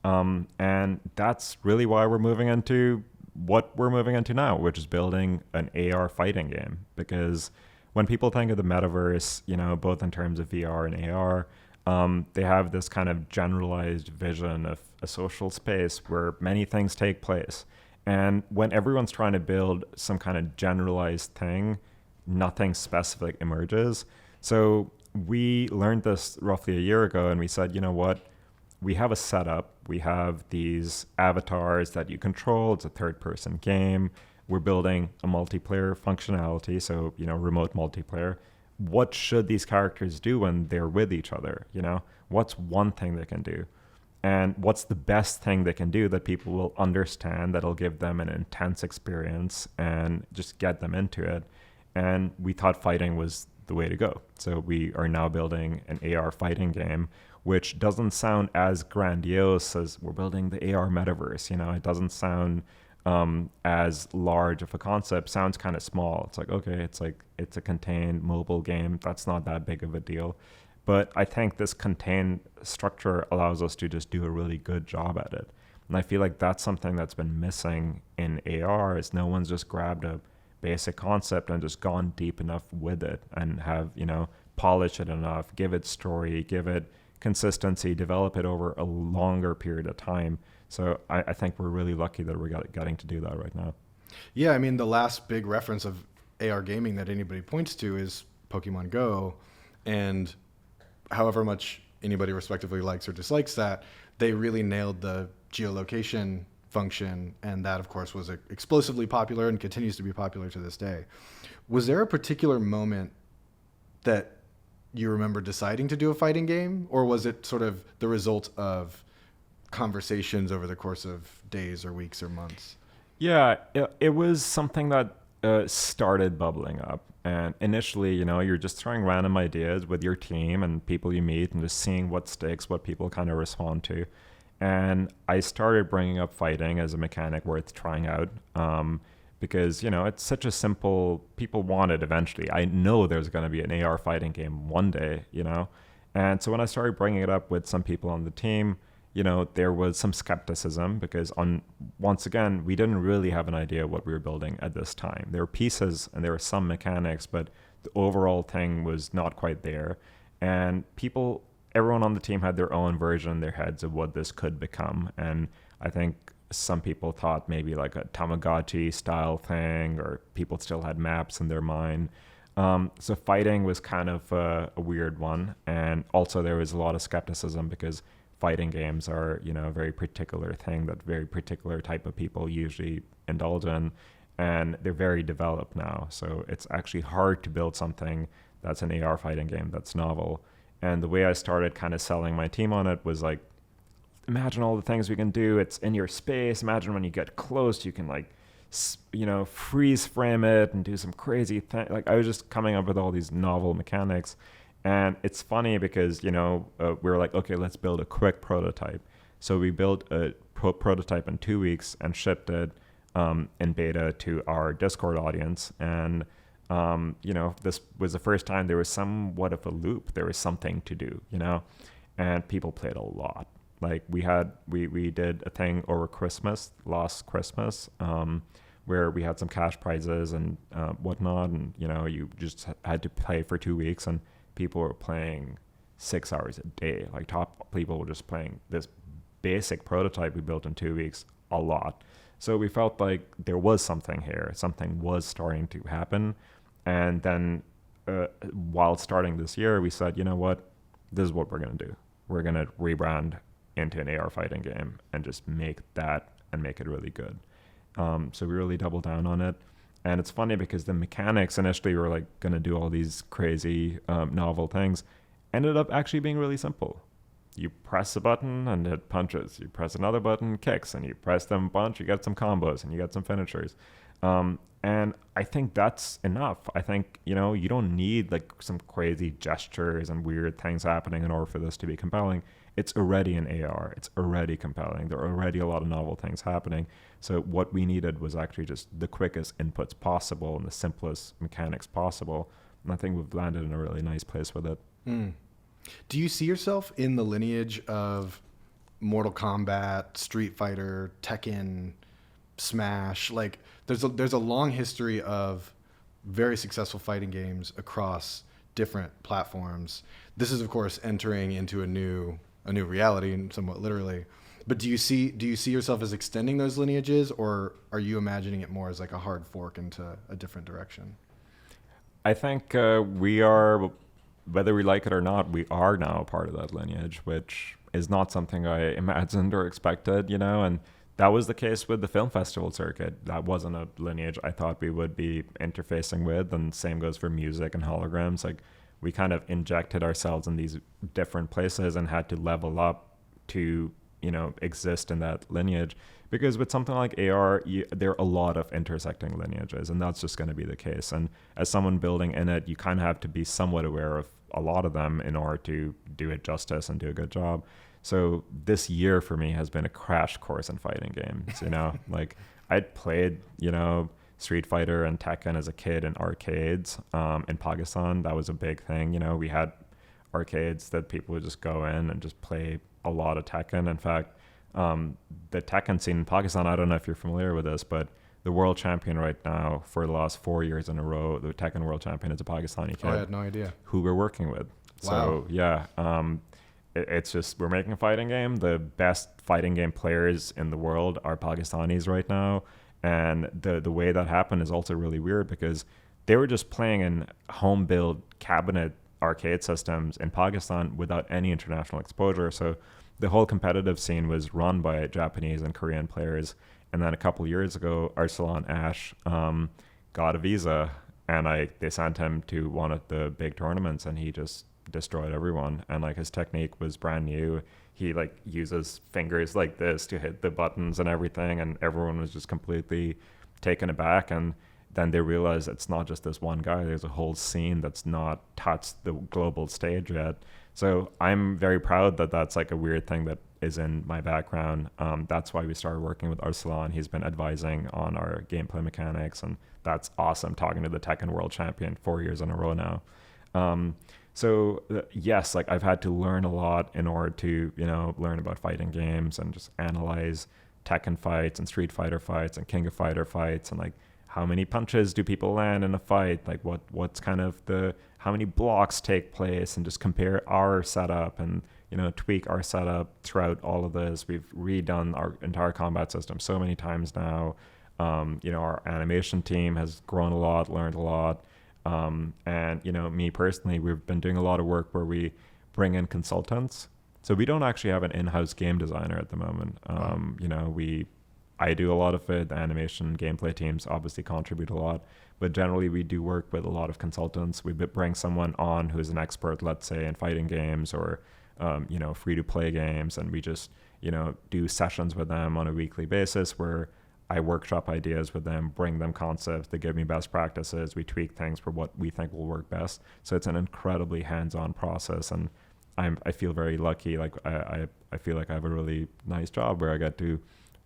And that's really why we're moving into what we're moving into now, which is building an AR fighting game. Because when people think of the metaverse, both in terms of VR and AR, they have this kind of generalized vision of a social space where many things take place. And when everyone's trying to build some kind of generalized thing, nothing specific emerges. So we learned this roughly a year ago, and we said, you know what? We have a setup. We have these avatars that you control. It's a third-person game. We're building a multiplayer functionality, so, remote multiplayer. What should these characters do when they're with each other? What's one thing they can do? And what's the best thing they can do that people will understand, that'll give them an intense experience and just get them into it? And we thought fighting was the way to go. So we are now building an AR fighting game, which doesn't sound as grandiose as we're building the AR metaverse. It doesn't sound as large of a concept. Sounds kind of small. It's like, okay, it's a contained mobile game. That's not that big of a deal. But I think this contained structure allows us to just do a really good job at it. And I feel like that's something that's been missing in AR, is no one's just grabbed a basic concept and just gone deep enough with it and have, polish it enough, give it story, give it consistency, develop it over a longer period of time. So I think we're really lucky that we're getting to do that right now. Yeah, I mean, the last big reference of AR gaming that anybody points to is Pokemon Go. And however much anybody respectively likes or dislikes that, they really nailed the geolocation function. And that, of course, was explosively popular and continues to be popular to this day. Was there a particular moment that you remember deciding to do a fighting game? Or was it sort of the result of conversations over the course of days or weeks or months? Yeah, it was something that started bubbling up. And initially, you're just throwing random ideas with your team and people you meet and just seeing what sticks, what people kind of respond to. And I started bringing up fighting as a mechanic worth trying out because, it's such a simple, people want it eventually. I know there's going to be an AR fighting game one day, And so when I started bringing it up with some people on the team, there was some skepticism because once again, we didn't really have an idea what we were building at this time. There were pieces and there were some mechanics, but the overall thing was not quite there. And everyone on the team had their own version in their heads of what this could become. And I think some people thought maybe like a Tamagotchi style thing, or people still had maps in their mind. So fighting was kind of a weird one. And also there was a lot of skepticism because fighting games are, a very particular thing that very particular type of people usually indulge in, and they're very developed now. So it's actually hard to build something that's an AR fighting game that's novel. And the way I started kind of selling my team on it was like, imagine all the things we can do. It's in your space. Imagine when you get close, you can freeze frame it and do some crazy thing. Like I was just coming up with all these novel mechanics. And it's funny because, we were like, okay, let's build a quick prototype. So we built a prototype in 2 weeks and shipped it in beta to our Discord audience. And, this was the first time there was somewhat of a loop. There was something to do, and people played a lot. Like we did a thing over last Christmas, where we had some cash prizes and whatnot. And, you just had to play for 2 weeks, and people were playing 6 hours a day. Like top people were just playing this basic prototype we built in 2 weeks a lot. So we felt like there was something here. Something was starting to happen. And then while starting this year, we said, you know what? This is what we're going to do. We're going to rebrand into an AR fighting game and just make that and make it really good. So we really doubled down on it. And it's funny because the mechanics initially were like going to do all these crazy novel things, ended up actually being really simple. You press a button and it punches. You press another button, kicks, and you press them a bunch, you get some combos and you get some finishers. And I think that's enough. I think, you don't need like some crazy gestures and weird things happening in order for this to be compelling. it's already an AR. It's already compelling. There are already a lot of novel things happening. So what we needed was actually just the quickest inputs possible and the simplest mechanics possible. And I think we've landed in a really nice place with it. Mm. Do you see yourself in the lineage of Mortal Kombat, Street Fighter, Tekken, Smash? Like there's a long history of very successful fighting games across different platforms. This is of course entering into a new reality, and somewhat literally. But do you see yourself as extending those lineages, or are you imagining it more as like a hard fork into a different direction? I think we are, whether we like it or not, we are now a part of that lineage, which is not something I imagined or expected, and that was the case with the film festival circuit. That wasn't a lineage I thought we would be interfacing with, and same goes for music and holograms. Like we kind of injected ourselves in these different places and had to level up to exist in that lineage, because with something like AR, there are a lot of intersecting lineages, and that's just going to be the case. And as someone building in it, you kind of have to be somewhat aware of a lot of them in order to do it justice and do a good job. So this year for me has been a crash course in fighting games. Like I'd played Street Fighter and Tekken as a kid in arcades in Pakistan. That was a big thing. We had arcades that people would just go in and just play a lot of Tekken. In fact, the Tekken scene in Pakistan, I don't know if you're familiar with this, but the world champion right now for the last 4 years in a row, the Tekken world champion is a Pakistani kid. Oh, I had no idea. Who we're working with. Wow. So yeah, it's just, we're making a fighting game. The best fighting game players in the world are Pakistanis right now. And the way that happened is also really weird, because they were just playing in home build cabinet arcade systems in Pakistan without any international exposure. So the whole competitive scene was run by Japanese and Korean players. And then a couple of years ago, Arsalan Ash got a visa, and they sent him to one of the big tournaments, and he just destroyed everyone. And like his technique was brand new. He like uses fingers like this to hit the buttons and everything, and everyone was just completely taken aback. And then they realized it's not just this one guy. There's a whole scene that's not touched the global stage yet. So I'm very proud that that's like a weird thing that is in my background. That's why we started working with Arsalan. He's been advising on our gameplay mechanics, and that's awesome, talking to the Tekken world champion 4 years in a row now. Yes, like I've had to learn a lot in order to, learn about fighting games and just analyze Tekken fights and Street Fighter fights and King of Fighter fights, and like how many punches do people land in a fight? Like what's kind of how many blocks take place, and just compare our setup and, tweak our setup throughout all of this. We've redone our entire combat system so many times now. Our animation team has grown a lot, learned a lot. And me personally, we've been doing a lot of work where we bring in consultants. So we don't actually have an in-house game designer at the moment. I do a lot of it. The animation gameplay teams obviously contribute a lot, but generally we do work with a lot of consultants. We bring someone on who's an expert, let's say in fighting games or, free-to-play games. And we just, do sessions with them on a weekly basis where I workshop ideas with them, bring them concepts, they give me best practices, we tweak things for what we think will work best. So it's an incredibly hands-on process, and I feel very lucky. Like I feel like I have a really nice job where I get to,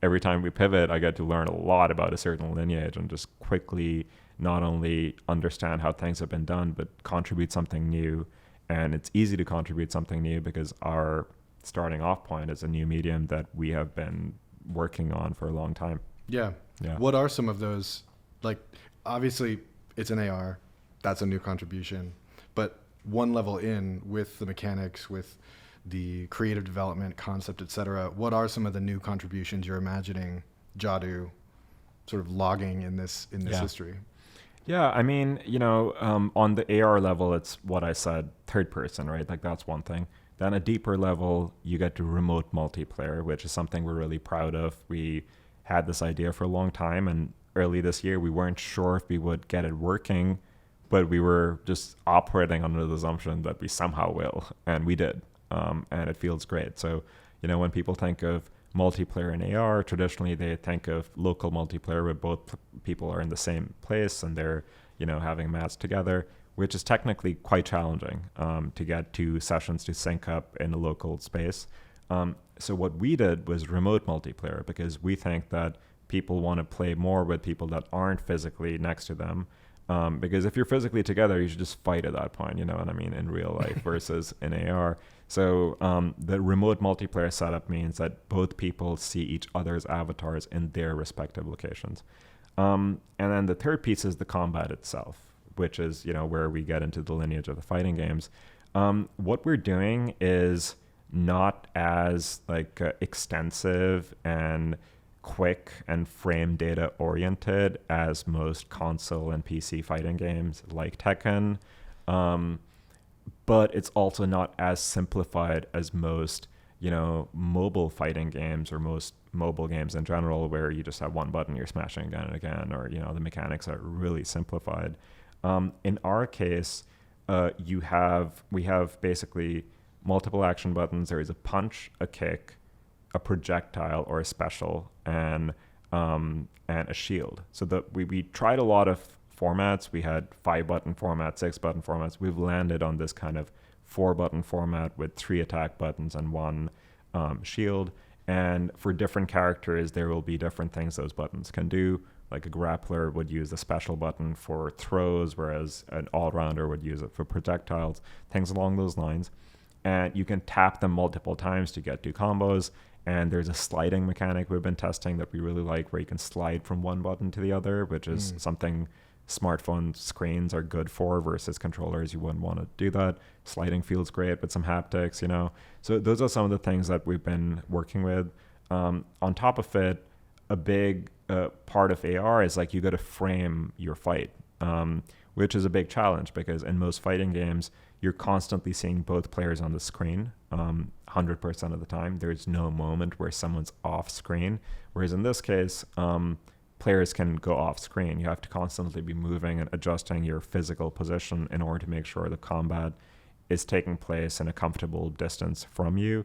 every time we pivot, I get to learn a lot about a certain lineage and just quickly not only understand how things have been done, but contribute something new. And it's easy to contribute something new because our starting off point is a new medium that we have been working on for a long time. Yeah. What are some of those, like, obviously it's an AR, that's a new contribution, but one level in with the mechanics, with the creative development, concept, etc. What are some of the new contributions you're imagining Jadu sort of logging in this history? Yeah, I mean, on the AR level, it's what I said, third person, right? Like that's one thing. Then a deeper level, you get to remote multiplayer, which is something we're really proud of. We had this idea for a long time, and early this year we weren't sure if we would get it working, but we were just operating under the assumption that we somehow will, and we did, and it feels great. So when people think of multiplayer in AR, traditionally they think of local multiplayer where both people are in the same place and they're having a match together. which is technically quite challenging to get two sessions to sync up in a local space. So what we did was remote multiplayer, because we think that people want to play more with people that aren't physically next to them. Because if you're physically together, you should just fight at that point, you know what I mean, in real life versus in AR. So the remote multiplayer setup means that both people see each other's avatars in their respective locations. And then the third piece is the combat itself, which is, you know, where we get into the lineage of the fighting games. What we're doing is not as like extensive and quick and frame data oriented as most console and PC fighting games like Tekken. But it's also not as simplified as most, you know, mobile fighting games or most mobile games in general, where you just have one button, you're smashing again and again, or, you know, the mechanics are really simplified. In our case, we have basically multiple action buttons. There is a punch, a kick, a projectile or a special, and a shield. So we tried a lot of formats. We had 5-button formats, 6-button formats. We've landed on this kind of 4-button format with 3 attack buttons and 1 shield. And for different characters, there will be different things those buttons can do. Like a grappler would use a special button for throws, whereas an all-rounder would use it for projectiles, things along those lines. And you can tap them multiple times to get 2 combos. And there's a sliding mechanic we've been testing that we really like, where you can slide from one button to the other, which is something smartphone screens are good for versus controllers. You wouldn't want to do that. Sliding feels great with some haptics, you know. So those are some of the things that we've been working with. On top of it, a big part of AR is like you got to frame your fight, which is a big challenge, because in most fighting games, you're constantly seeing both players on the screen 100% of the time. There's no moment where someone's off screen. Whereas in this case, players can go off screen. You have to constantly be moving and adjusting your physical position in order to make sure the combat is taking place in a comfortable distance from you,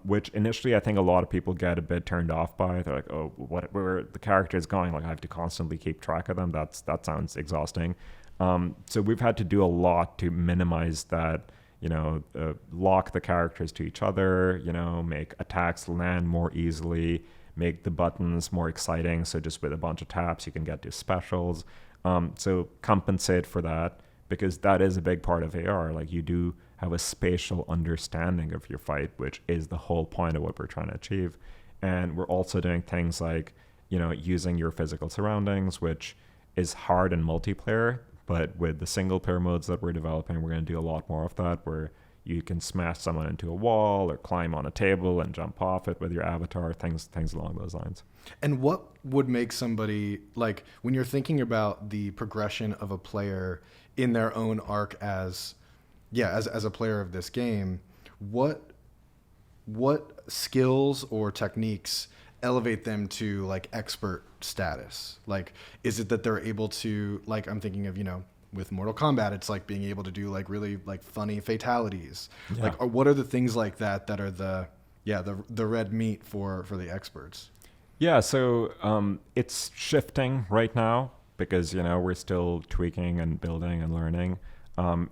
which initially I think a lot of people get a bit turned off by. They're like, oh, where the character is going? Like, I have to constantly keep track of them. That sounds exhausting. So we've had to do a lot to minimize that, you know, lock the characters to each other, you know, make attacks land more easily, make the buttons more exciting. So just with a bunch of taps, you can get to specials. So compensate for that, because that is a big part of AR. Like, you do have a spatial understanding of your fight, which is the whole point of what we're trying to achieve. And we're also doing things like, you know, using your physical surroundings, which is hard in multiplayer. But with the single player modes that we're developing, we're going to do a lot more of that, where you can smash someone into a wall or climb on a table and jump off it with your avatar, things along those lines. And what would make somebody, like, when you're thinking about the progression of a player in their own arc as a player of this game, what skills or techniques elevate them to like expert status? Like, is it that they're able to, like, I'm thinking of, you know, with Mortal Kombat, it's like being able to do like really like funny fatalities. Yeah. Like, what are the things like that are the red meat for the experts? Yeah, so it's shifting right now, because, you know, we're still tweaking and building and learning.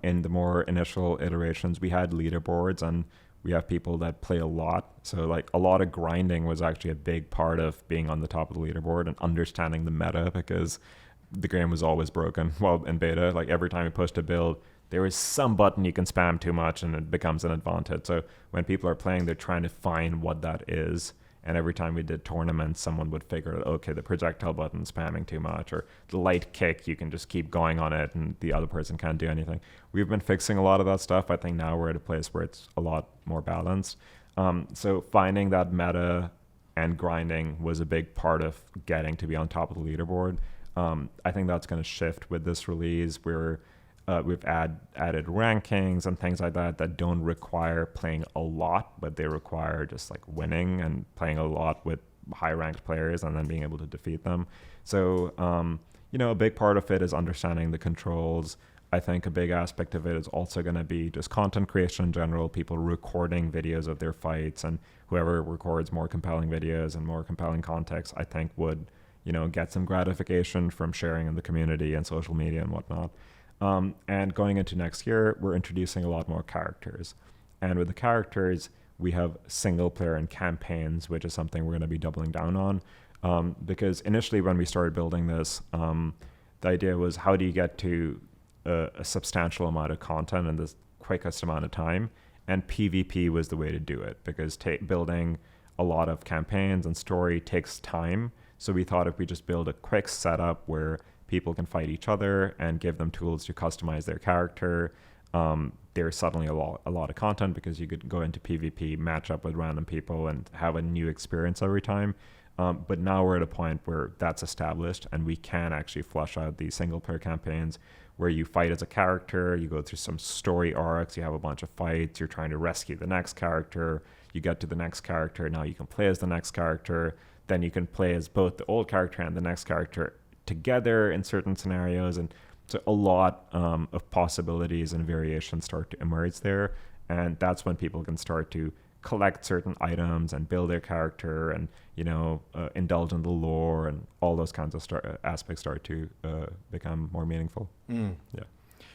In the more initial iterations, we had leaderboards, and we have people that play a lot. So like a lot of grinding was actually a big part of being on the top of the leaderboard and understanding the meta, because the game was always broken. Well, in beta, like every time you pushed a build, there is some button you can spam too much and it becomes an advantage. So when people are playing, they're trying to find what that is. And every time we did tournaments, someone would figure out, okay, the projectile button spamming too much, or the light kick, you can just keep going on it and the other person can't do anything. We've been fixing a lot of that stuff. I think now we're at a place where it's a lot more balanced. So finding that meta and grinding was a big part of getting to be on top of the leaderboard. I think that's going to shift with this release, where we've added rankings and things like that don't require playing a lot, but they require just like winning and playing a lot with high-ranked players and then being able to defeat them. So, you know, a big part of it is understanding the controls. I think a big aspect of it is also going to be just content creation in general, people recording videos of their fights, and whoever records more compelling videos and more compelling context, I think would, you know, get some gratification from sharing in the community and social media and whatnot. And going into next year, we're introducing a lot more characters. And with the characters, we have single player and campaigns, which is something we're going to be doubling down on. Because initially when we started building this, the idea was, how do you get to a substantial amount of content in the quickest amount of time? And PvP was the way to do it, because building a lot of campaigns and story takes time. So we thought if we just build a quick setup where people can fight each other and give them tools to customize their character, there's suddenly a lot of content, because you could go into PvP, match up with random people, and have a new experience every time. But now we're at a point where that's established, and we can actually flush out these single player campaigns where you fight as a character, you go through some story arcs, you have a bunch of fights, you're trying to rescue the next character, you get to the next character, now you can play as the next character, then you can play as both the old character and the next character together in certain scenarios. And so a lot of possibilities and variations start to emerge there. And that's when people can start to collect certain items and build their character and, indulge in the lore, and all those kinds of aspects start to become more meaningful. Yeah.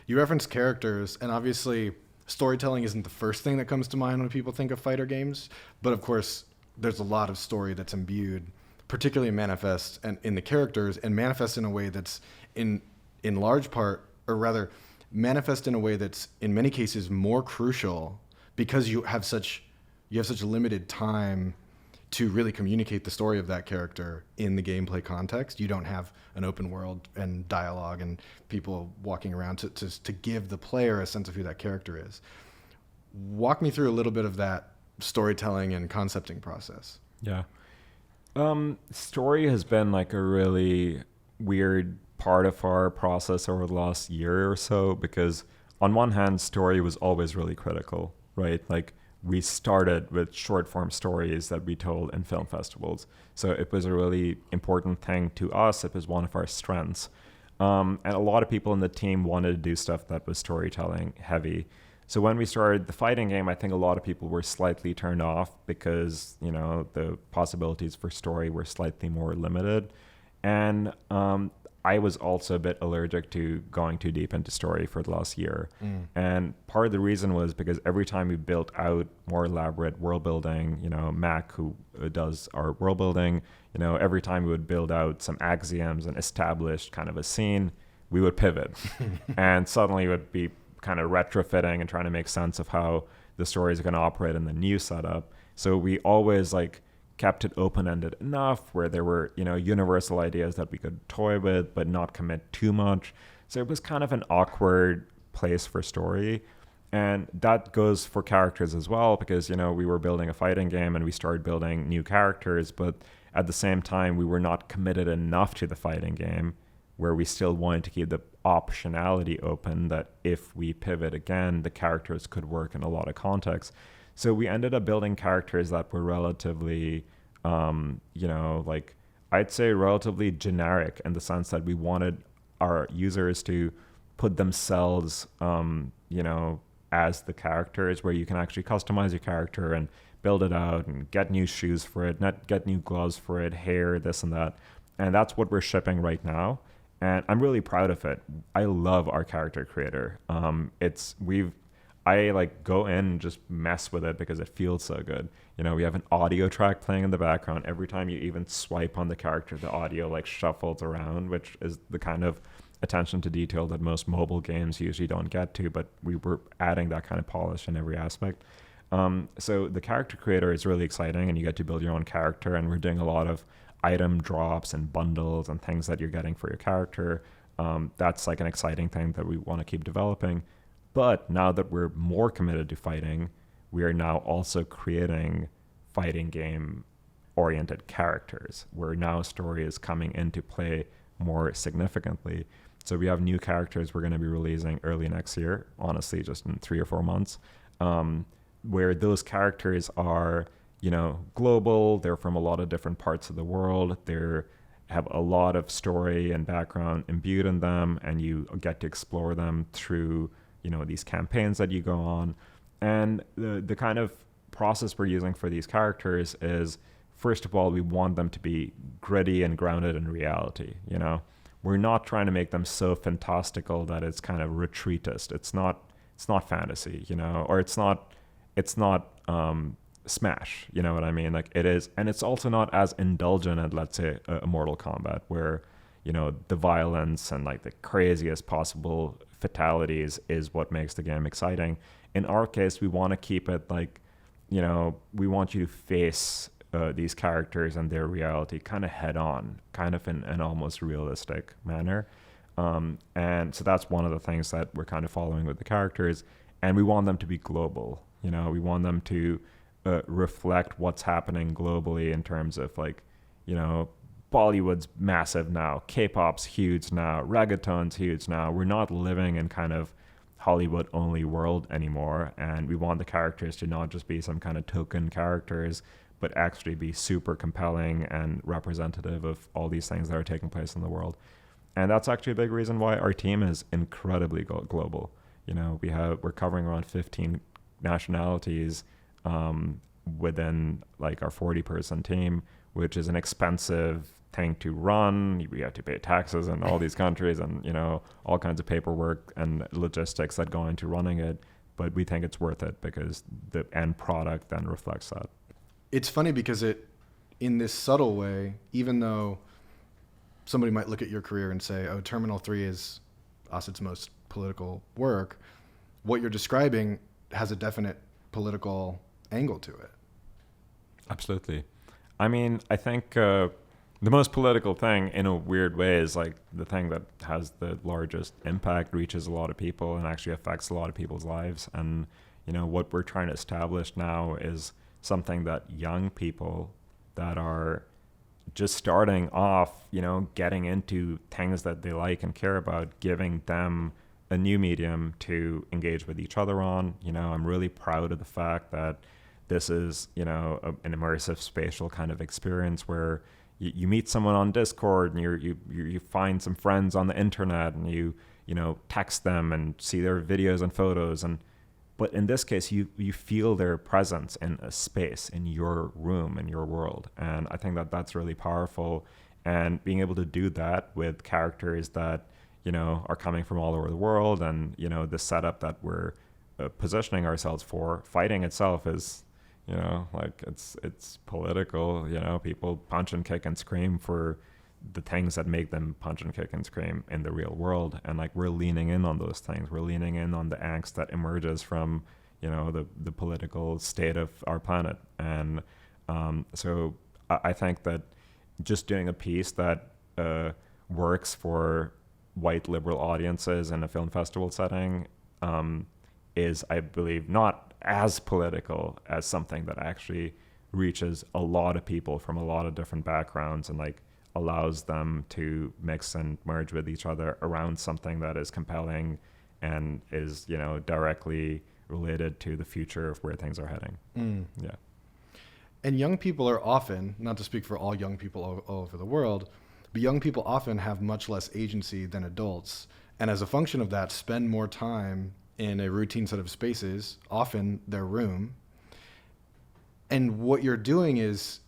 You referenced characters, and obviously storytelling isn't the first thing that comes to mind when people think of fighter games. But of course, there's a lot of story that's imbued, particularly manifest and in the characters, and manifest in a way that's in large part, or rather manifest in a way that's in many cases more crucial, because you have such limited time to really communicate the story of that character in the gameplay context. You don't have an open world and dialogue and people walking around to give the player a sense of who that character is. Walk me through a little bit of that storytelling and concepting process. Yeah. Story has been like a really weird part of our process over the last year or so, because on one hand, story was always really critical, right? Like, we started with short form stories that we told in film festivals. So it was a really important thing to us. It was one of our strengths. And a lot of people in the team wanted to do stuff that was storytelling heavy. So when we started the fighting game, I think a lot of people were slightly turned off because, the possibilities for story were slightly more limited. And I was also a bit allergic to going too deep into story for the last year. And part of the reason was because every time we built out more elaborate world building, Mac, who does our world building, every time we would build out some axioms and establish kind of a scene, we would pivot. And suddenly it would be kind of retrofitting and trying to make sense of how the story is going to operate in the new setup. So we always kept it open-ended enough where there were, universal ideas that we could toy with, but not commit too much. So it was kind of an awkward place for story. And that goes for characters as well, because, we were building a fighting game and we started building new characters, but at the same time, we were not committed enough to the fighting game, where we still wanted to keep the optionality open that if we pivot again, the characters could work in a lot of contexts. So we ended up building characters that were relatively, I'd say relatively generic, in the sense that we wanted our users to put themselves, as the characters, where you can actually customize your character and build it out and get new shoes for it, get new gloves for it, hair, this and that. And that's what we're shipping right now. And I'm really proud of it. I love our character creator. I go in and just mess with it because it feels so good. We have an audio track playing in the background. Every time you even swipe on the character, the audio shuffles around, which is the kind of attention to detail that most mobile games usually don't get to, but we were adding that kind of polish in every aspect. So the character creator is really exciting, and you get to build your own character, and we're doing a lot of item drops and bundles and things that you're getting for your character. That's an exciting thing that we want to keep developing. But now that we're more committed to fighting, we are now also creating fighting game oriented characters, where now story is coming into play more significantly. So we have new characters we're going to be releasing early next year, honestly, just in 3 or 4 months, where those characters are, global. They're from a lot of different parts of the world. They have a lot of story and background imbued in them, and you get to explore them through these campaigns that you go on. And the kind of process we're using for these characters is, first of all, we want them to be gritty and grounded in reality. we're not trying to make them so fantastical that it's kind of retreatist. It's not fantasy, you know, or it's not Smash, you know what I mean? Like it is, and it's also not as indulgent as, let's say, a Mortal Kombat, where, you know, the violence and like the craziest possible fatalities is what makes the game exciting. In our case, we want to keep it like, you know, we want you to face these characters and their reality kind of head on, kind of in an almost realistic manner. And so that's one of the things that we're kind of following with the characters. And we want them to be global. You know, we want them to reflect what's happening globally in terms of, like, you know, Bollywood's massive now, K-pop's huge now, reggaeton's huge now. We're not living in kind of Hollywood only world anymore, and we want the characters to not just be some kind of token characters, but actually be super compelling and representative of all these things that are taking place in the world. And that's actually a big reason why our team is incredibly global. You know, we're covering around 15 nationalities within like our 40-person team, which is an expensive thing to run. We have to pay taxes in all these countries, and, you know, all kinds of paperwork and logistics that go into running it. But we think it's worth it because the end product then reflects that. It's funny because in this subtle way, even though somebody might look at your career and say, oh, Terminal 3 is Asad's most political work, what you're describing has a definite political angle to it. Absolutely. I mean, I think the most political thing, in a weird way, is like the thing that has the largest impact, reaches a lot of people, and actually affects a lot of people's lives. And, you know, what we're trying to establish now is something that young people that are just starting off, you know, getting into things that they like and care about, giving them a new medium to engage with each other on. You know, I'm really proud of the fact that this is, you know, an immersive spatial kind of experience where you meet someone on Discord and you find some friends on the internet, and you know, text them and see their videos and photos, but in this case you feel their presence in a space, in your room, in your world. And I think that that's really powerful, and being able to do that with characters that, you know, are coming from all over the world, and, you know, the setup that we're positioning ourselves for. Fighting itself is, you know, like it's political. You know, people punch and kick and scream for the things that make them punch and kick and scream in the real world. And like, we're leaning in on those things. We're leaning in on the angst that emerges from, you know, the political state of our planet. And so I think that just doing a piece that works for white liberal audiences in a film festival setting is, I believe, not as political as something that actually reaches a lot of people from a lot of different backgrounds, and like allows them to mix and merge with each other around something that is compelling and is, you know, directly related to the future of where things are heading. Yeah. And young people are often, not to speak for all young people all over the world, but young people often have much less agency than adults. And as a function of that, spend more time in a routine set of spaces, often their room. And what you're doing is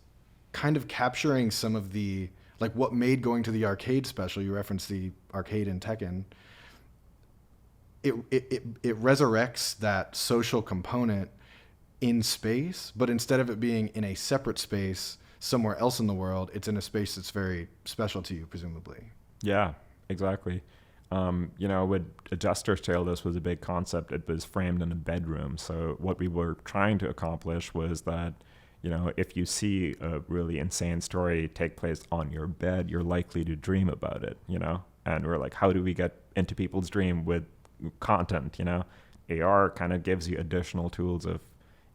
kind of capturing some of the, like what made going to the arcade special, you referenced the arcade in Tekken, it resurrects that social component in space, but instead of it being in a separate space somewhere else in the world, it's in a space that's very special to you, presumably. Yeah, exactly. You know, with a Jester Tale, this was a big concept. It was framed in a bedroom. So what we were trying to accomplish was that, you know, if you see a really insane story take place on your bed, you're likely to dream about it, you know? And we're like, how do we get into people's dream with content, you know? AR kind of gives you additional tools of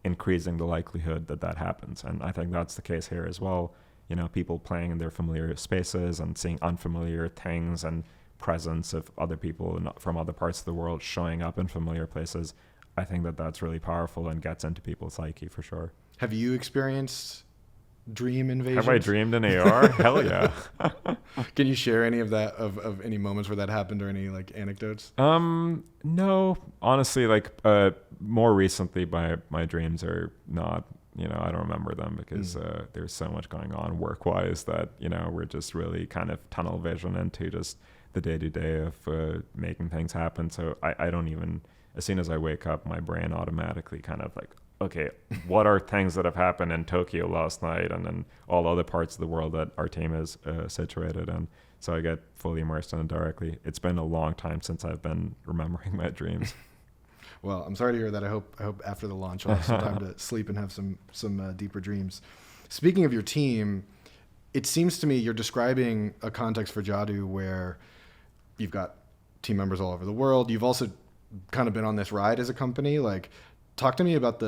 increasing the likelihood that that happens. And I think that's the case here as well. You know, people playing in their familiar spaces and seeing unfamiliar things, and presence of other people from other parts of the world showing up in familiar places. I think that that's really powerful and gets into people's psyche for sure. Have you experienced dream invasions? Have I dreamed in AR? Hell yeah. Can you share any of that, of any moments where that happened, or any like anecdotes? No, honestly, like more recently my dreams are not, you know, I don't remember them because there's so much going on work-wise that, you know, we're just really kind of tunnel vision into just the day-to-day of making things happen. So I don't even, as soon as I wake up, my brain automatically kind of like, okay, what are things that have happened in Tokyo last night, and then all other parts of the world that our team is situated in. So I get fully immersed in it directly. It's been a long time since I've been remembering my dreams. Well, I'm sorry to hear that. I hope after the launch I'll have some time to sleep and have some deeper dreams. Speaking of your team, it seems to me you're describing a context for Jadu where you've got team members all over the world. You've also kind of been on this ride as a company. Like, talk to me about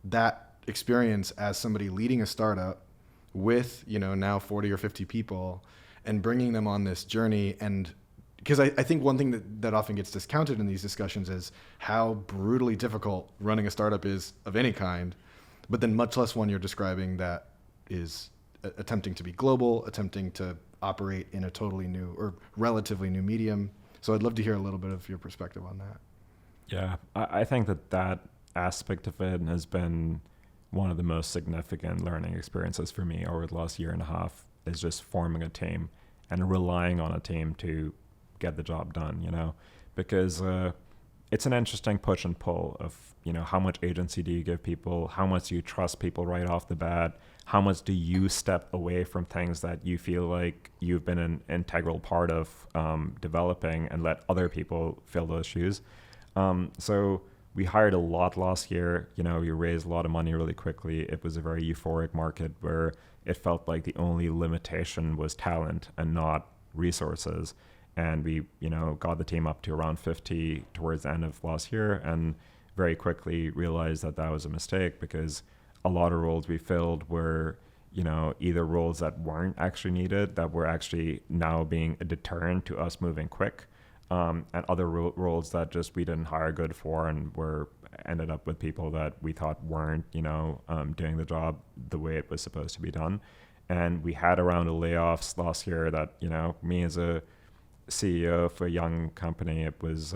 that experience as somebody leading a startup with, now 40 or 50 people and bringing them on this journey. And because I think one thing that often gets discounted in these discussions is how brutally difficult running a startup is of any kind, but then much less one you're describing that is attempting to be global, attempting to operate in a totally new or relatively new medium. So I'd love to hear a little bit of your perspective on that. Yeah, I think that aspect of it has been one of the most significant learning experiences for me over the last year and a half, is just forming a team and relying on a team to get the job done, because it's an interesting push and pull of, how much agency do you give people? How much do you trust people right off the bat? How much do you step away from things that you feel like you've been an integral part of developing and let other people fill those shoes? So we hired a lot last year. We raised a lot of money really quickly. It was a very euphoric market where it felt like the only limitation was talent and not resources. And we, got the team up to around 50 towards the end of last year, and very quickly realized that was a mistake, because a lot of roles we filled were, either roles that weren't actually needed, that were actually now being a deterrent to us moving quick, and other roles that just we didn't hire good for and ended up with people that we thought weren't, doing the job the way it was supposed to be done. And we had a round of layoffs last year that, me as a CEO of a young company, it was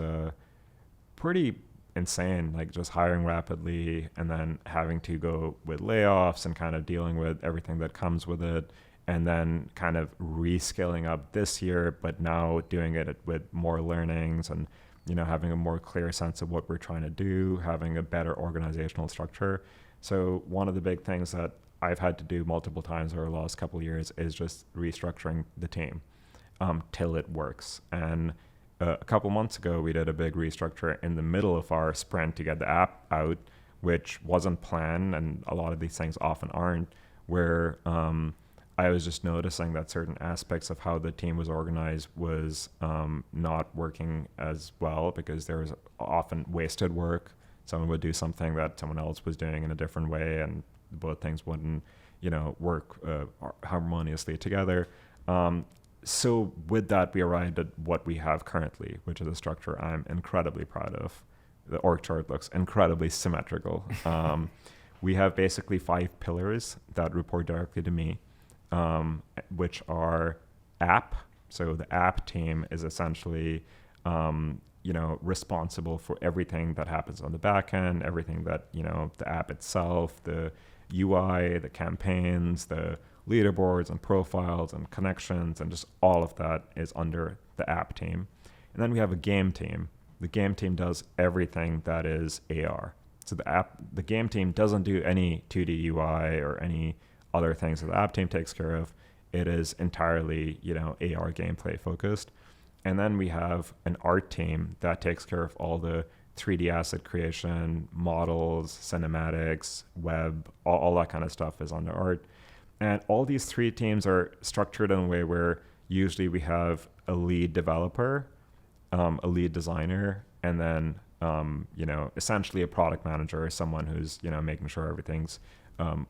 pretty insane, like just hiring rapidly and then having to go with layoffs and kind of dealing with everything that comes with it, and then kind of reskilling up this year, but now doing it with more learnings and, having a more clear sense of what we're trying to do, having a better organizational structure. So one of the big things that I've had to do multiple times over the last couple of years is just restructuring the team till it works. And a couple months ago, we did a big restructure in the middle of our sprint to get the app out, which wasn't planned, and a lot of these things often aren't, where I was just noticing that certain aspects of how the team was organized was not working as well, because there was often wasted work. Someone would do something that someone else was doing in a different way, and both things wouldn't, work harmoniously together. So with that, we arrived at what we have currently, which is a structure I'm incredibly proud of. The org chart looks incredibly symmetrical. We have basically 5 pillars that report directly to me, which are app. So the app team is essentially, responsible for everything that happens on the back end, everything that, the app itself, the UI, the campaigns, the leaderboards and profiles and connections, and just all of that is under the app team. And then we have a game team. The game team does everything that is AR. So the game team doesn't do any 2D UI or any other things that the app team takes care of. It is entirely, AR gameplay focused. And then we have an art team that takes care of all the 3D asset creation, models, cinematics, web, all that kind of stuff is under art. And all these 3 teams are structured in a way where usually we have a lead developer, a lead designer, and then, essentially a product manager, someone who's, making sure everything's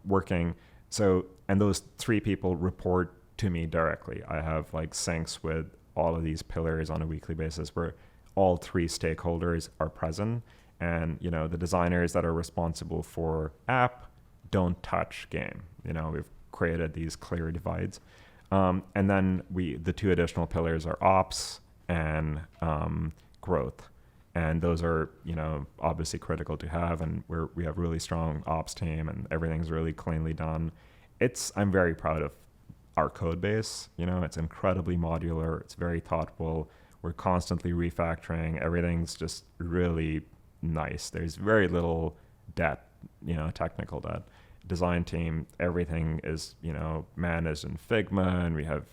working. So, and those 3 people report to me directly. I have like syncs with all of these pillars on a weekly basis where all 3 stakeholders are present. And, the designers that are responsible for app don't touch game. We've created these clear divides. And then the 2 additional pillars are ops and growth. And those are, obviously critical to have. And we have really strong ops team, and everything's really cleanly done. I'm very proud of our code base. It's incredibly modular. It's very thoughtful. We're constantly refactoring. Everything's just really nice. There's very little debt, technical debt. Design team, everything is, managed in Figma, and we have,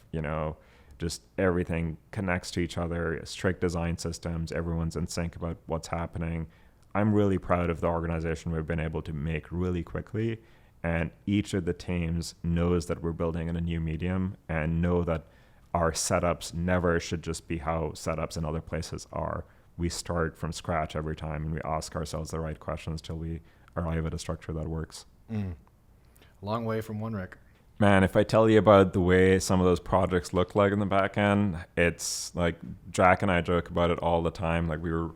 just everything connects to each other, strict design systems, everyone's in sync about what's happening. I'm really proud of the organization we've been able to make really quickly, and each of the teams knows that we're building in a new medium and know that our setups never should just be how setups in other places are. We start from scratch every time, and we ask ourselves the right questions till we arrive at a structure that works. Long way from one rec. Man, if I tell you about the way some of those projects look like in the back end, it's like Jack and I joke about it all the time. Like we were,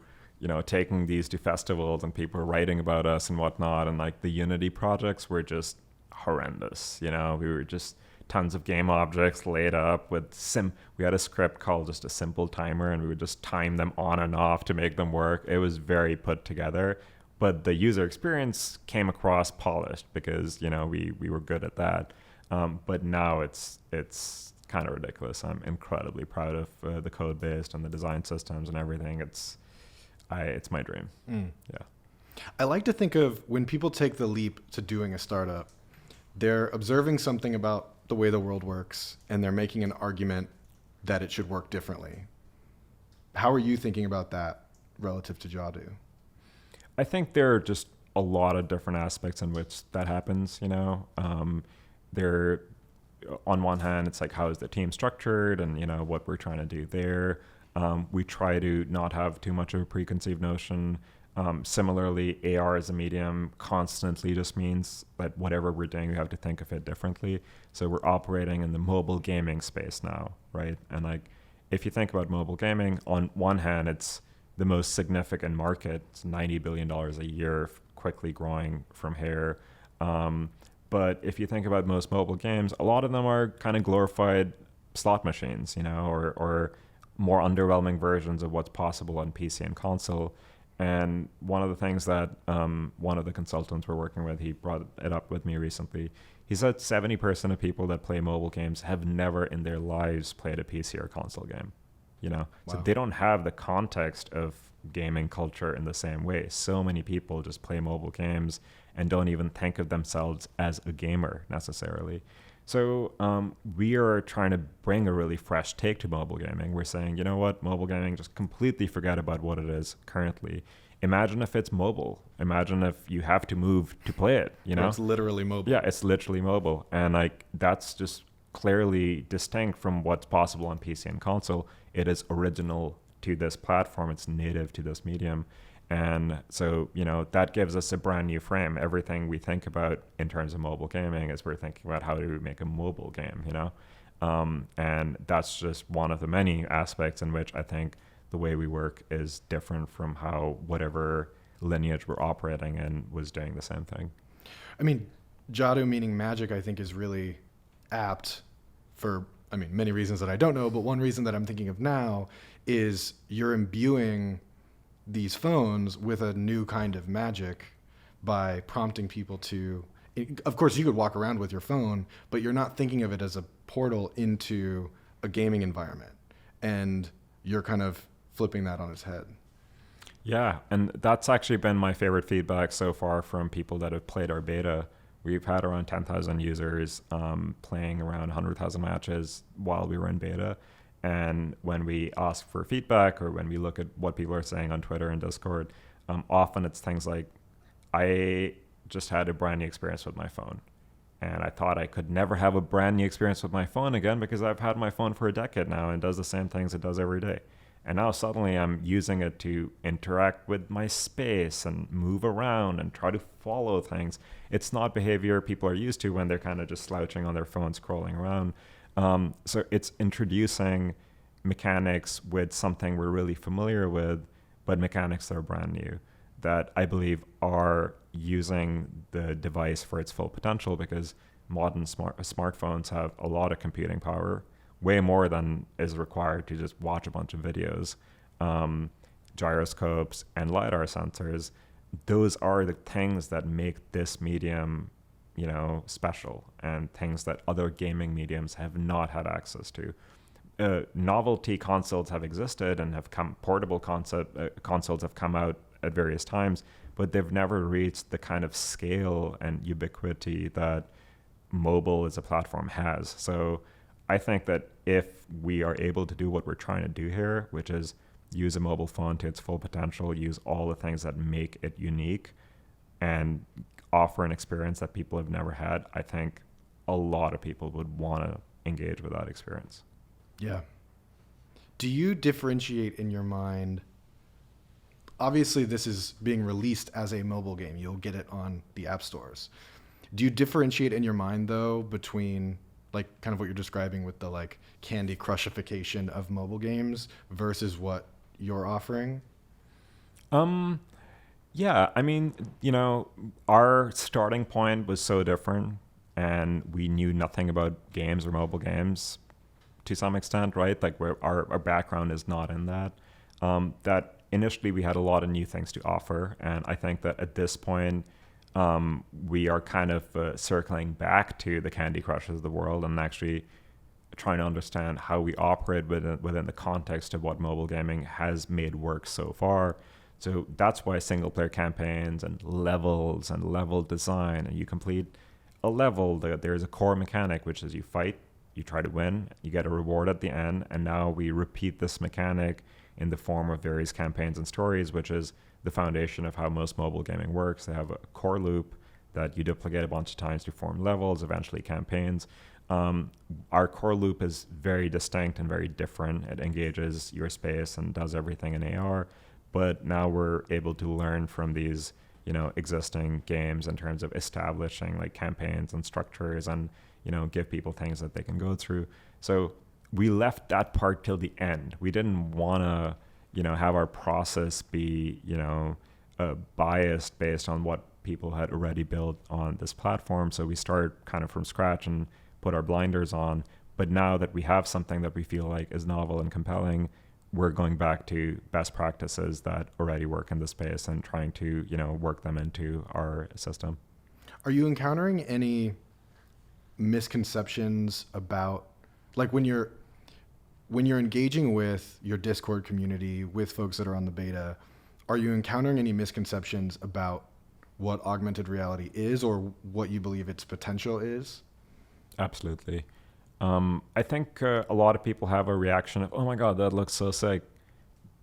taking these to festivals and people were writing about us and whatnot. And like the Unity projects were just horrendous. We were just tons of game objects laid up with we had a script called just a simple timer, and we would just time them on and off to make them work. It was very put together. But the user experience came across polished because, we were good at that. But now it's kind of ridiculous. I'm incredibly proud of the code base and the design systems and everything. It's my dream. Yeah. I like to think of when people take the leap to doing a startup, they're observing something about the way the world works, and they're making an argument that it should work differently. How are you thinking about that relative to Jadu? I think there are just a lot of different aspects in which that happens, There, on one hand, it's like, how is the team structured and, what we're trying to do there. We try to not have too much of a preconceived notion. Similarly, AR as a medium constantly just means that whatever we're doing, we have to think of it differently. So we're operating in the mobile gaming space now, right? And like, if you think about mobile gaming, on one hand, it's the most significant market. It's $90 billion a year, quickly growing from here. But if you think about most mobile games, a lot of them are kind of glorified slot machines, or more underwhelming versions of what's possible on PC and console. And one of the things that one of the consultants we're working with, he brought it up with me recently. He said 70% of people that play mobile games have never in their lives played a PC or console game. Wow. So they don't have the context of gaming culture in the same way. So many people just play mobile games and don't even think of themselves as a gamer necessarily. So we are trying to bring a really fresh take to mobile gaming. We're saying, mobile gaming, just completely forget about what it is currently. Imagine if it's mobile. Imagine if you have to move to play it, It's literally mobile. Yeah, it's literally mobile. And like that's just clearly distinct from what's possible on PC and console. It is original to this platform. It's native to this medium. And so, that gives us a brand new frame. Everything we think about in terms of mobile gaming is we're thinking about how do we make a mobile game, and that's just one of the many aspects in which I think the way we work is different from how whatever lineage we're operating in was doing the same thing. I mean, Jadu meaning magic, I think is really apt for, many reasons that I don't know, but one reason that I'm thinking of now is you're imbuing these phones with a new kind of magic by prompting people to, of course you could walk around with your phone, but you're not thinking of it as a portal into a gaming environment, and you're kind of flipping that on its head. Yeah, and that's actually been my favorite feedback so far from people that have played our beta. We've had around 10,000 users playing around 100,000 matches while we were in beta. And when we ask for feedback or when we look at what people are saying on Twitter and Discord, often it's things like, I just had a brand new experience with my phone. And I thought I could never have a brand new experience with my phone again because I've had my phone for a decade now and does the same things it does every day. And now suddenly I'm using it to interact with my space and move around and try to follow things. It's not behavior people are used to when they're kind of just slouching on their phone, scrolling around. So it's introducing mechanics with something we're really familiar with, but mechanics that are brand new, that I believe are using the device for its full potential, because modern smartphones have a lot of computing power, way more than is required to just watch a bunch of videos. Gyroscopes and LiDAR sensors, those are the things that make this medium special and things that other gaming mediums have not had access to. Novelty consoles have existed and have come, portable consoles have come out at various times, but they've never reached the kind of scale and ubiquity that mobile as a platform has. So I think that if we are able to do what we're trying to do here, which is use a mobile phone to its full potential, use all the things that make it unique, and offer an experience that people have never had, I think a lot of people would want to engage with that experience. Yeah. Do you differentiate in your mind? Obviously, this is being released as a mobile game. You'll get it on the app stores. Do you differentiate in your mind, though, between like kind of what you're describing with the like Candy Crushification of mobile games versus what you're offering? Yeah, I mean, our starting point was so different, and we knew nothing about games or mobile games to some extent, right? Like our background is not in that. That initially we had a lot of new things to offer, and I think that at this point we are kind of circling back to the Candy Crushes of the world and actually trying to understand how we operate within the context of what mobile gaming has made work so far. So that's why single player campaigns and levels and level design, and you complete a level, there's a core mechanic, which is you fight, you try to win, you get a reward at the end, and now we repeat this mechanic in the form of various campaigns and stories, which is the foundation of how most mobile gaming works. They have a core loop that you duplicate a bunch of times to form levels, eventually campaigns. Our core loop is very distinct and very different. It engages your space and does everything in AR, but now we're able to learn from these existing games in terms of establishing like campaigns and structures and give people things that they can go through. So we left that part till the end. We didn't want to have our process be biased based on what people had already built on this platform. So we started kind of from scratch and put our blinders on. But now that we have something that we feel like is novel and compelling, we're going back to best practices that already work in the space and trying to work them into our system. Are you encountering any misconceptions about, like, when you're engaging with your Discord community, with folks that are on the beta, are you encountering any misconceptions about what augmented reality is or what you believe its potential is? Absolutely. I think a lot of people have a reaction of, oh my God, that looks so sick,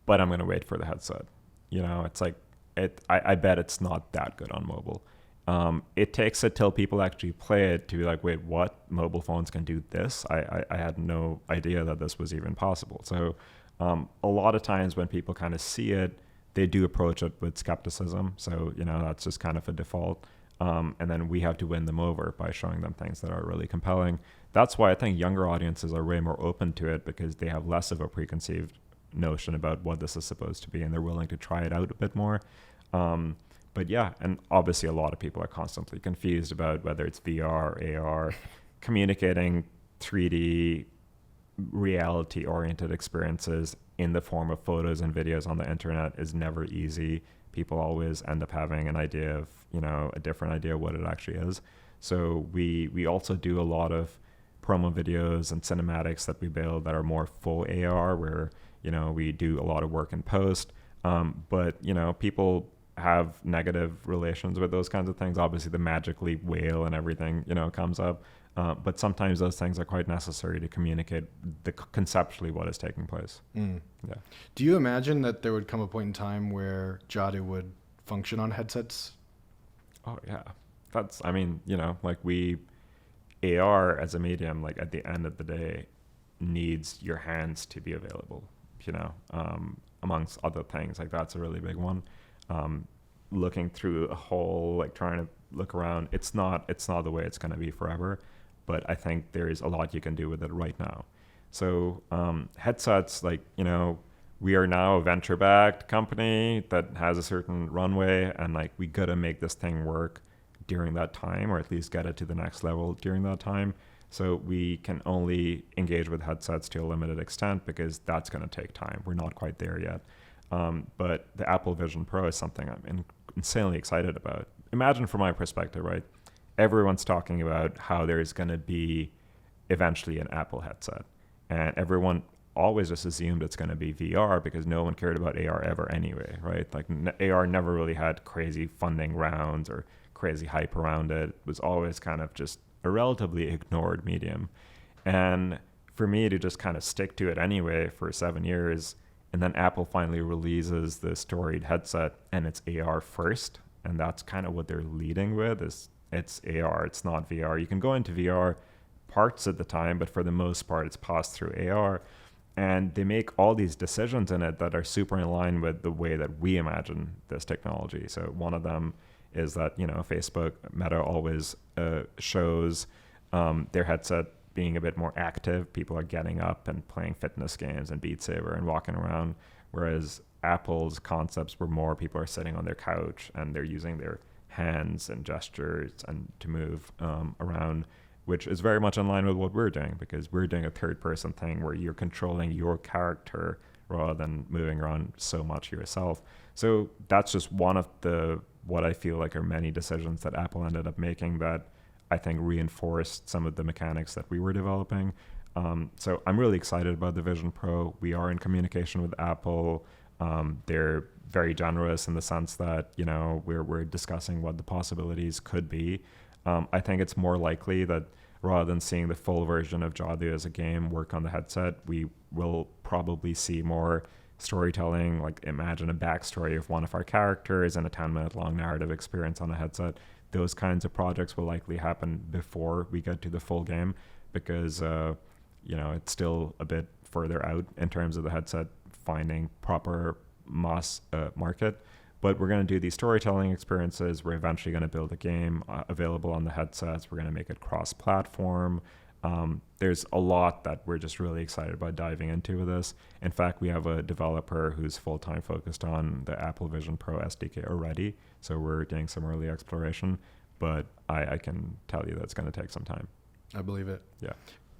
but I'm going to wait for the headset. It's like, I bet it's not that good on mobile. It takes it till people actually play it to be like, wait, what? Mobile phones can do this? I had no idea that this was even possible. So a lot of times when people kind of see it, they do approach it with skepticism. So, that's just kind of a default. And then we have to win them over by showing them things that are really compelling. That's why I think younger audiences are way more open to it, because they have less of a preconceived notion about what this is supposed to be, and they're willing to try it out a bit more. But yeah, and obviously a lot of people are constantly confused about whether it's VR or AR. Communicating 3D reality-oriented experiences in the form of photos and videos on the internet is never easy. People always end up having an idea of, a different idea of what it actually is. So we also do a lot of promo videos and cinematics that we build that are more full AR, where, we do a lot of work in post. But, people have negative relations with those kinds of things. Obviously the magically whale and everything, comes up. But sometimes those things are quite necessary to communicate conceptually what is taking place. Mm. Yeah. Do you imagine that there would come a point in time where Jadu would function on headsets? Oh yeah. AR as a medium, like at the end of the day, needs your hands to be available, amongst other things. Like that's a really big one. Looking through a hole, like trying to look around, it's not the way it's going to be forever, but I think there is a lot you can do with it right now. So headsets, we are now a venture-backed company that has a certain runway, and we got to make this thing work during that time, or at least get it to the next level during that time. So we can only engage with headsets to a limited extent, because that's going to take time. We're not quite there yet. But the Apple Vision Pro is something I'm insanely excited about. Imagine from my perspective, right? everyone's talking about how there's going to be eventually an Apple headset. And everyone always just assumed it's going to be VR because no one cared about AR ever anyway, right? Like AR never really had crazy funding rounds or crazy hype around it. It was always kind of just a relatively ignored medium. And for me to just kind of stick to it anyway for 7 years, and then Apple finally releases the storied headset and it's AR first, and that's kind of what they're leading with, is it's AR, it's not VR. You can go into VR parts at the time, but for the most part it's passed through AR. And they make all these decisions in it that are super in line with the way that we imagine this technology. So one of them is that, Facebook, Meta always shows their headset being a bit more active. People are getting up and playing fitness games and Beat Saber and walking around, whereas Apple's concepts were more people are sitting on their couch and they're using their hands and gestures and to move around, which is very much in line with what we're doing, because we're doing a third-person thing where you're controlling your character rather than moving around so much yourself. So that's just one of what I feel like are many decisions that Apple ended up making that I think reinforced some of the mechanics that we were developing. So I'm really excited about the Vision Pro. We are in communication with Apple. They're very generous in the sense that, we're discussing what the possibilities could be. I think it's more likely that rather than seeing the full version of Jadu as a game work on the headset, we will probably see more storytelling, like imagine a backstory of one of our characters and a 10-minute long narrative experience on a headset. Those kinds of projects will likely happen before we get to the full game because, it's still a bit further out in terms of the headset finding proper mass market. But we're going to do these storytelling experiences. We're eventually going to build a game available on the headsets. We're going to make it cross-platform. There's a lot that we're just really excited about diving into with this. In fact, we have a developer who's full-time focused on the Apple Vision Pro SDK already. So we're doing some early exploration. But I can tell you that's going to take some time. I believe it. Yeah.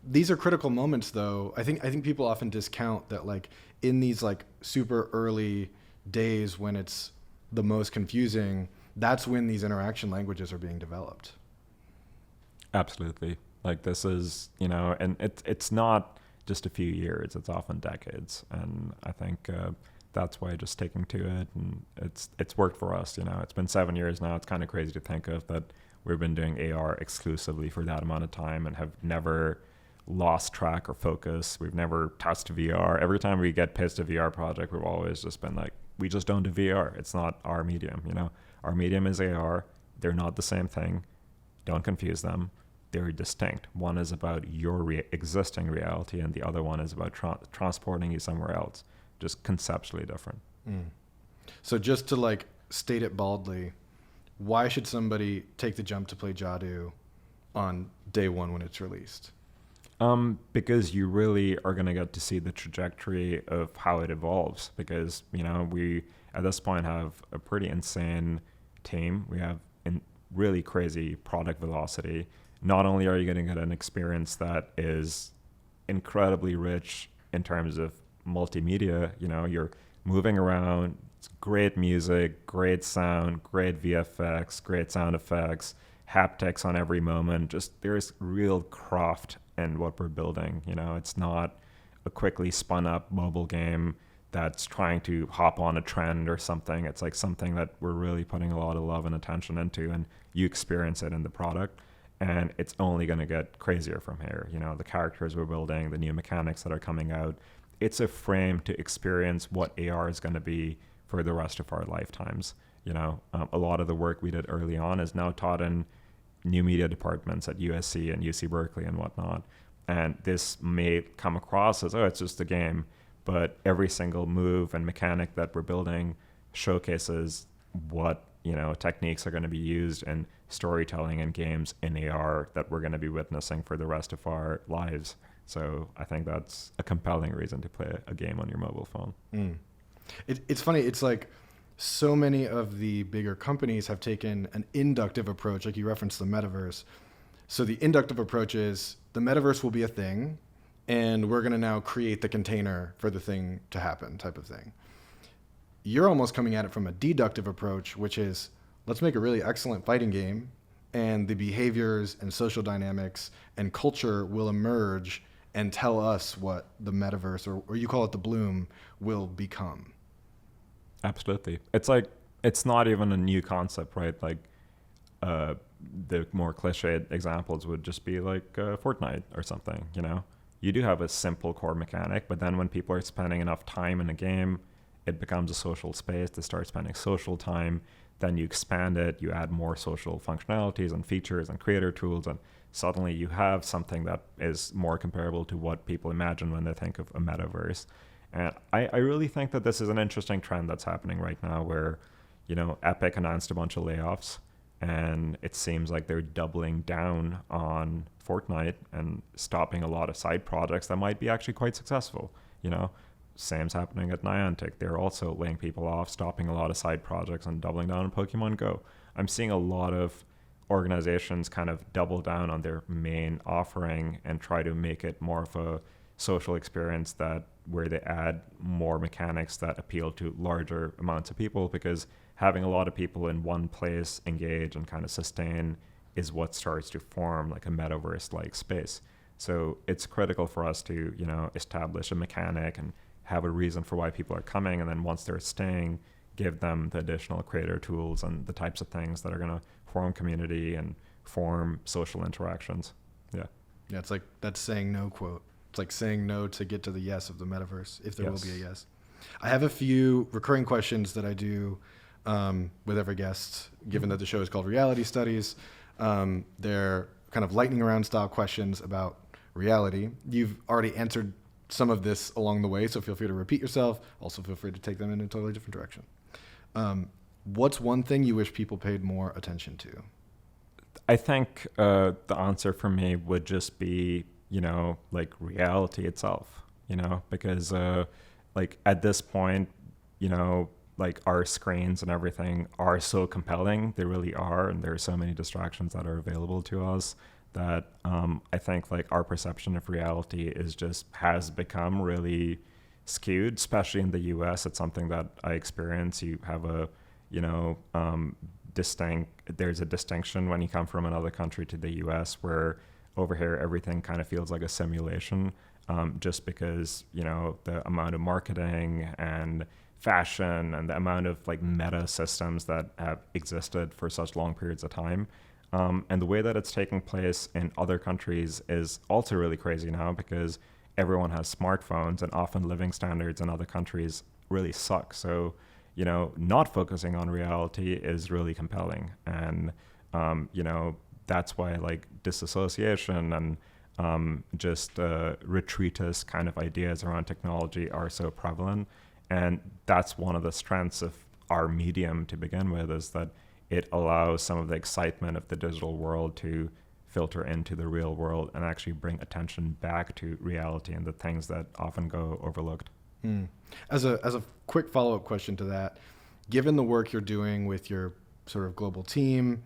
These are critical moments, though. I think people often discount that, like, in these like super early days when it's the most confusing, that's when these interaction languages are being developed. Absolutely. Like this is, and it's not just a few years, it's often decades. And I think that's why just sticking to it, and it's worked for us. It's been 7 years now. It's kind of crazy to think of that we've been doing AR exclusively for that amount of time and have never lost track or focus. We've never touched VR. Every time we get pissed at a VR project, we've always just been like, we just don't do VR. It's not our medium. Our medium is AR. They're not the same thing. Don't confuse them. They're distinct. One is about your existing reality, and the other one is about transporting you somewhere else. Just conceptually different. So just to like state it baldly, why should somebody take the jump to play Jadu on day one when it's released? Because you really are going to get to see the trajectory of how it evolves. Because, we at this point have a pretty insane team. We have really crazy product velocity. Not only are you going to get an experience that is incredibly rich in terms of multimedia, you're moving around, it's great music, great sound, great VFX, great sound effects, haptics on every moment. Just there's real craft in what we're building. It's not a quickly spun up mobile game that's trying to hop on a trend or something. It's like something that we're really putting a lot of love and attention into, and you experience it in the product. And it's only going to get crazier from here. The characters we're building, the new mechanics that are coming out. It's a frame to experience what AR is going to be for the rest of our lifetimes. A lot of the work we did early on is now taught in new media departments at USC and UC Berkeley and whatnot. And this may come across as, it's just a game. But every single move and mechanic that we're building showcases what, techniques are going to be used in storytelling and games in AR that we're going to be witnessing for the rest of our lives. So I think that's a compelling reason to play a game on your mobile phone. It's funny. It's like so many of the bigger companies have taken an inductive approach, like you referenced the metaverse. So the inductive approach is the metaverse will be a thing, and we're going to now create the container for the thing to happen type of thing. You're almost coming at it from a deductive approach, which is let's make a really excellent fighting game, and the behaviors and social dynamics and culture will emerge and tell us what the metaverse, or you call it the bloom, will become. Absolutely. It's like, it's not even a new concept, right? Like, the more cliched examples would just be like Fortnite or something, you know? You do have a simple core mechanic, but then when people are spending enough time in a game, it becomes a social space. They start spending social time. Then you expand it, you add more social functionalities and features and creator tools, and suddenly you have something that is more comparable to what people imagine when they think of a metaverse. And I really think that this is an interesting trend that's happening right now where, you know, Epic announced a bunch of layoffs, and it seems like they're doubling down on Fortnite and stopping a lot of side projects that might be actually quite successful. You know, same's happening at Niantic. They're also laying people off, stopping a lot of side projects, and doubling down on Pokemon Go. I'm seeing a lot of organizations kind of double down on their main offering and try to make it more of a social experience that where they add more mechanics that appeal to larger amounts of people, because having a lot of people in one place engage and kind of sustain is what starts to form like a metaverse-like space. So it's critical for us to, you know, establish a mechanic and have a reason for why people are coming, and then once they're staying, give them the additional creator tools and the types of things that are going to form community and form social interactions. Yeah. Yeah, it's like that saying no quote. It's like saying no to get to the yes of the metaverse, if there will be a yes. I have a few recurring questions that I do with every guest, given that the show is called Reality Studies. They're kind of lightning round style questions about reality. You've already answered some of this along the way, so feel free to repeat yourself. Also feel free to take them in a totally different direction. What's one thing you wish people paid more attention to? I think the answer for me would just be, you know, like reality itself, you know, because like at this point, you know, like our screens and everything are so compelling. They really are. And there are so many distractions that are available to us that I think like our perception of reality has become really skewed, especially in the US. It's something that I experience. You have a, you know, there's a distinction when you come from another country to the US, where over here everything kind of feels like a simulation, just because, you know, the amount of marketing and fashion and the amount of like meta systems that have existed for such long periods of time. And the way that it's taking place in other countries is also really crazy now, because everyone has smartphones and often living standards in other countries really suck. So, you know, not focusing on reality is really compelling. And, you know, that's why like disassociation and just retreatist kind of ideas around technology are so prevalent. And that's one of the strengths of our medium to begin with, is that it allows some of the excitement of the digital world to filter into the real world and actually bring attention back to reality and the things that often go overlooked. As a quick follow-up question to that, given the work you're doing with your sort of global team,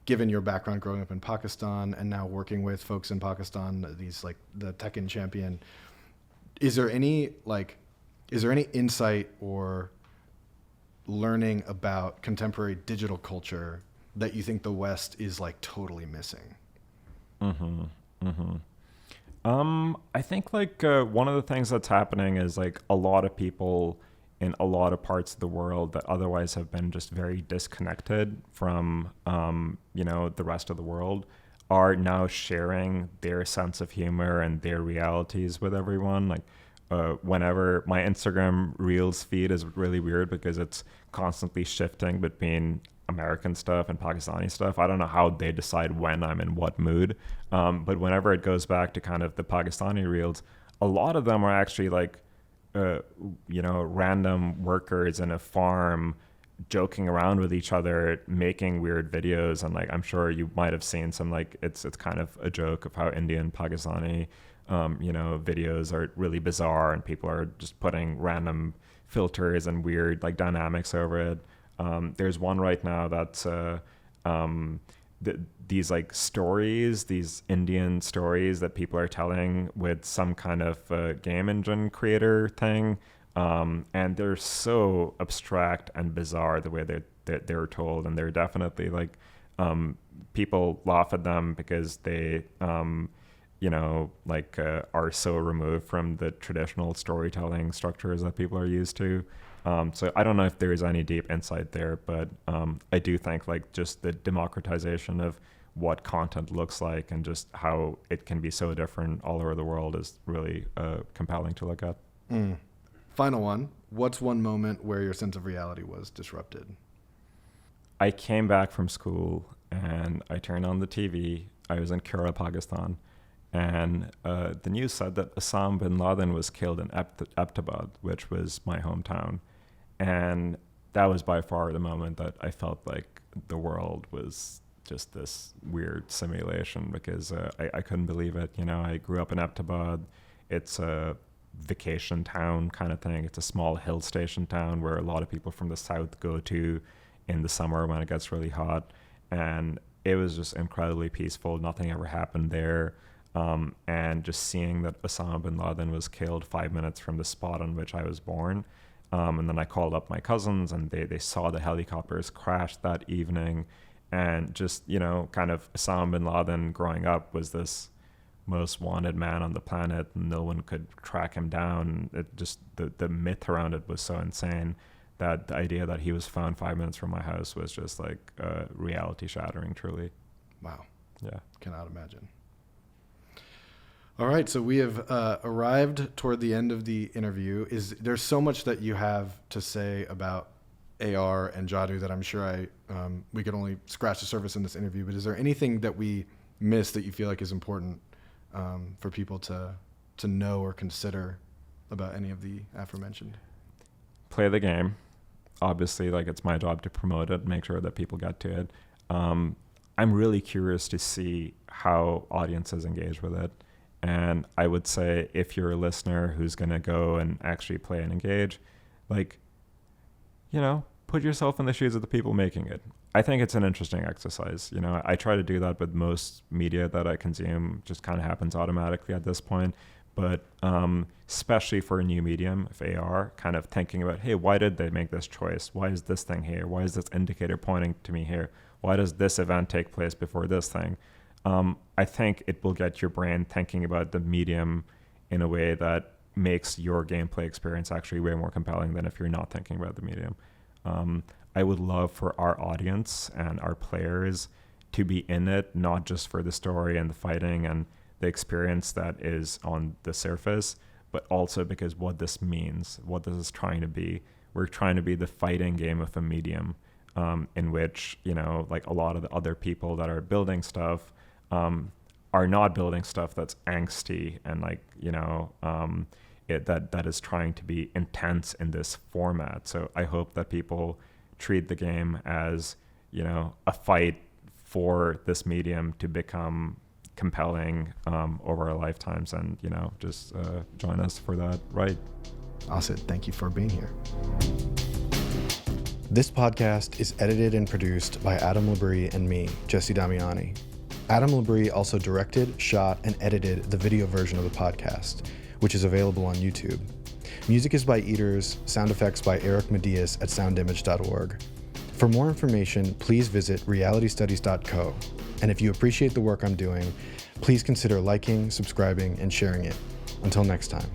given your background growing up in Pakistan and now working with folks in Pakistan, these like the Tekken champion, is there any insight or learning about contemporary digital culture that you think the West is like totally missing? I think like one of the things that's happening is like a lot of people in a lot of parts of the world that otherwise have been just very disconnected from, you know, the rest of the world are now sharing their sense of humor and their realities with everyone. Like whenever my Instagram Reels feed is really weird because it's constantly shifting between American stuff and Pakistani stuff. I don't know how they decide when I'm in what mood. But whenever it goes back to kind of the Pakistani Reels, a lot of them are actually like, you know, random workers in a farm joking around with each other, making weird videos. And like, I'm sure you might have seen some, like, it's kind of a joke of how Indian Pakistani, you know, videos are really bizarre and people are just putting random filters and weird like dynamics over it. There's one right now that's these like stories, these Indian stories that people are telling with some kind of game engine creator thing. And they're so abstract and bizarre the way they're told. And they're definitely like people laugh at them because they, are so removed from the traditional storytelling structures that people are used to. So I don't know if there is any deep insight there, but I do think like just the democratization of what content looks like and just how it can be so different all over the world is really compelling to look at. Final one. What's one moment where your sense of reality was disrupted? I came back from school and I turned on the TV. I was in Kura, Pakistan, and the news said that Osama bin Laden was killed in Abbottabad, which was my hometown. And that was by far the moment that I felt like the world was just this weird simulation, because I couldn't believe it. I grew up in Abbottabad. It's a vacation town kind of thing. It's a small hill station town where a lot of people from the south go to in the summer when it gets really hot. And it was just incredibly peaceful. Nothing ever happened there. And just seeing that Osama bin Laden was killed 5 minutes from the spot on which I was born. And then I called up my cousins and they saw the helicopters crash that evening. And just, kind of Osama bin Laden growing up was this most wanted man on the planet. No one could track him down. It just, the myth around it was so insane that the idea that he was found 5 minutes from my house was just like reality shattering, truly. Wow. Yeah. Cannot imagine. All right, so we have arrived toward the end of the interview. There's so much that you have to say about AR and Jadu that I'm sure we could only scratch the surface in this interview, but is there anything that we missed that you feel like is important for people to know or consider about any of the aforementioned? Play the game. Obviously, like, it's my job to promote it, make sure that people get to it. I'm really curious to see how audiences engage with it. And I would say if you're a listener who's going to go and actually play and engage, like, put yourself in the shoes of the people making it. I think it's an interesting exercise. I try to do that with most media that I consume, just kind of happens automatically at this point. But especially for a new medium of AR, kind of thinking about, hey, why did they make this choice? Why is this thing here? Why is this indicator pointing to me here? Why does this event take place before this thing? I think it will get your brain thinking about the medium in a way that makes your gameplay experience actually way more compelling than if you're not thinking about the medium. I would love for our audience and our players to be in it, not just for the story and the fighting and the experience that is on the surface, but also because what this means, what this is trying to be. We're trying to be the fighting game of a medium, in which, like a lot of the other people that are building stuff are not building stuff that's angsty and that is trying to be intense in this format. So I hope that people treat the game as, a fight for this medium to become compelling over our lifetimes, and, just join us for that ride. Asad, thank you for being here. This podcast is edited and produced by Adam Labrie and me, Jesse Damiani. Adam Labrie also directed, shot, and edited the video version of the podcast, which is available on YouTube. Music is by Eaters, sound effects by Eric Medias at soundimage.org. For more information, please visit realitystudies.co. And if you appreciate the work I'm doing, please consider liking, subscribing, and sharing it. Until next time.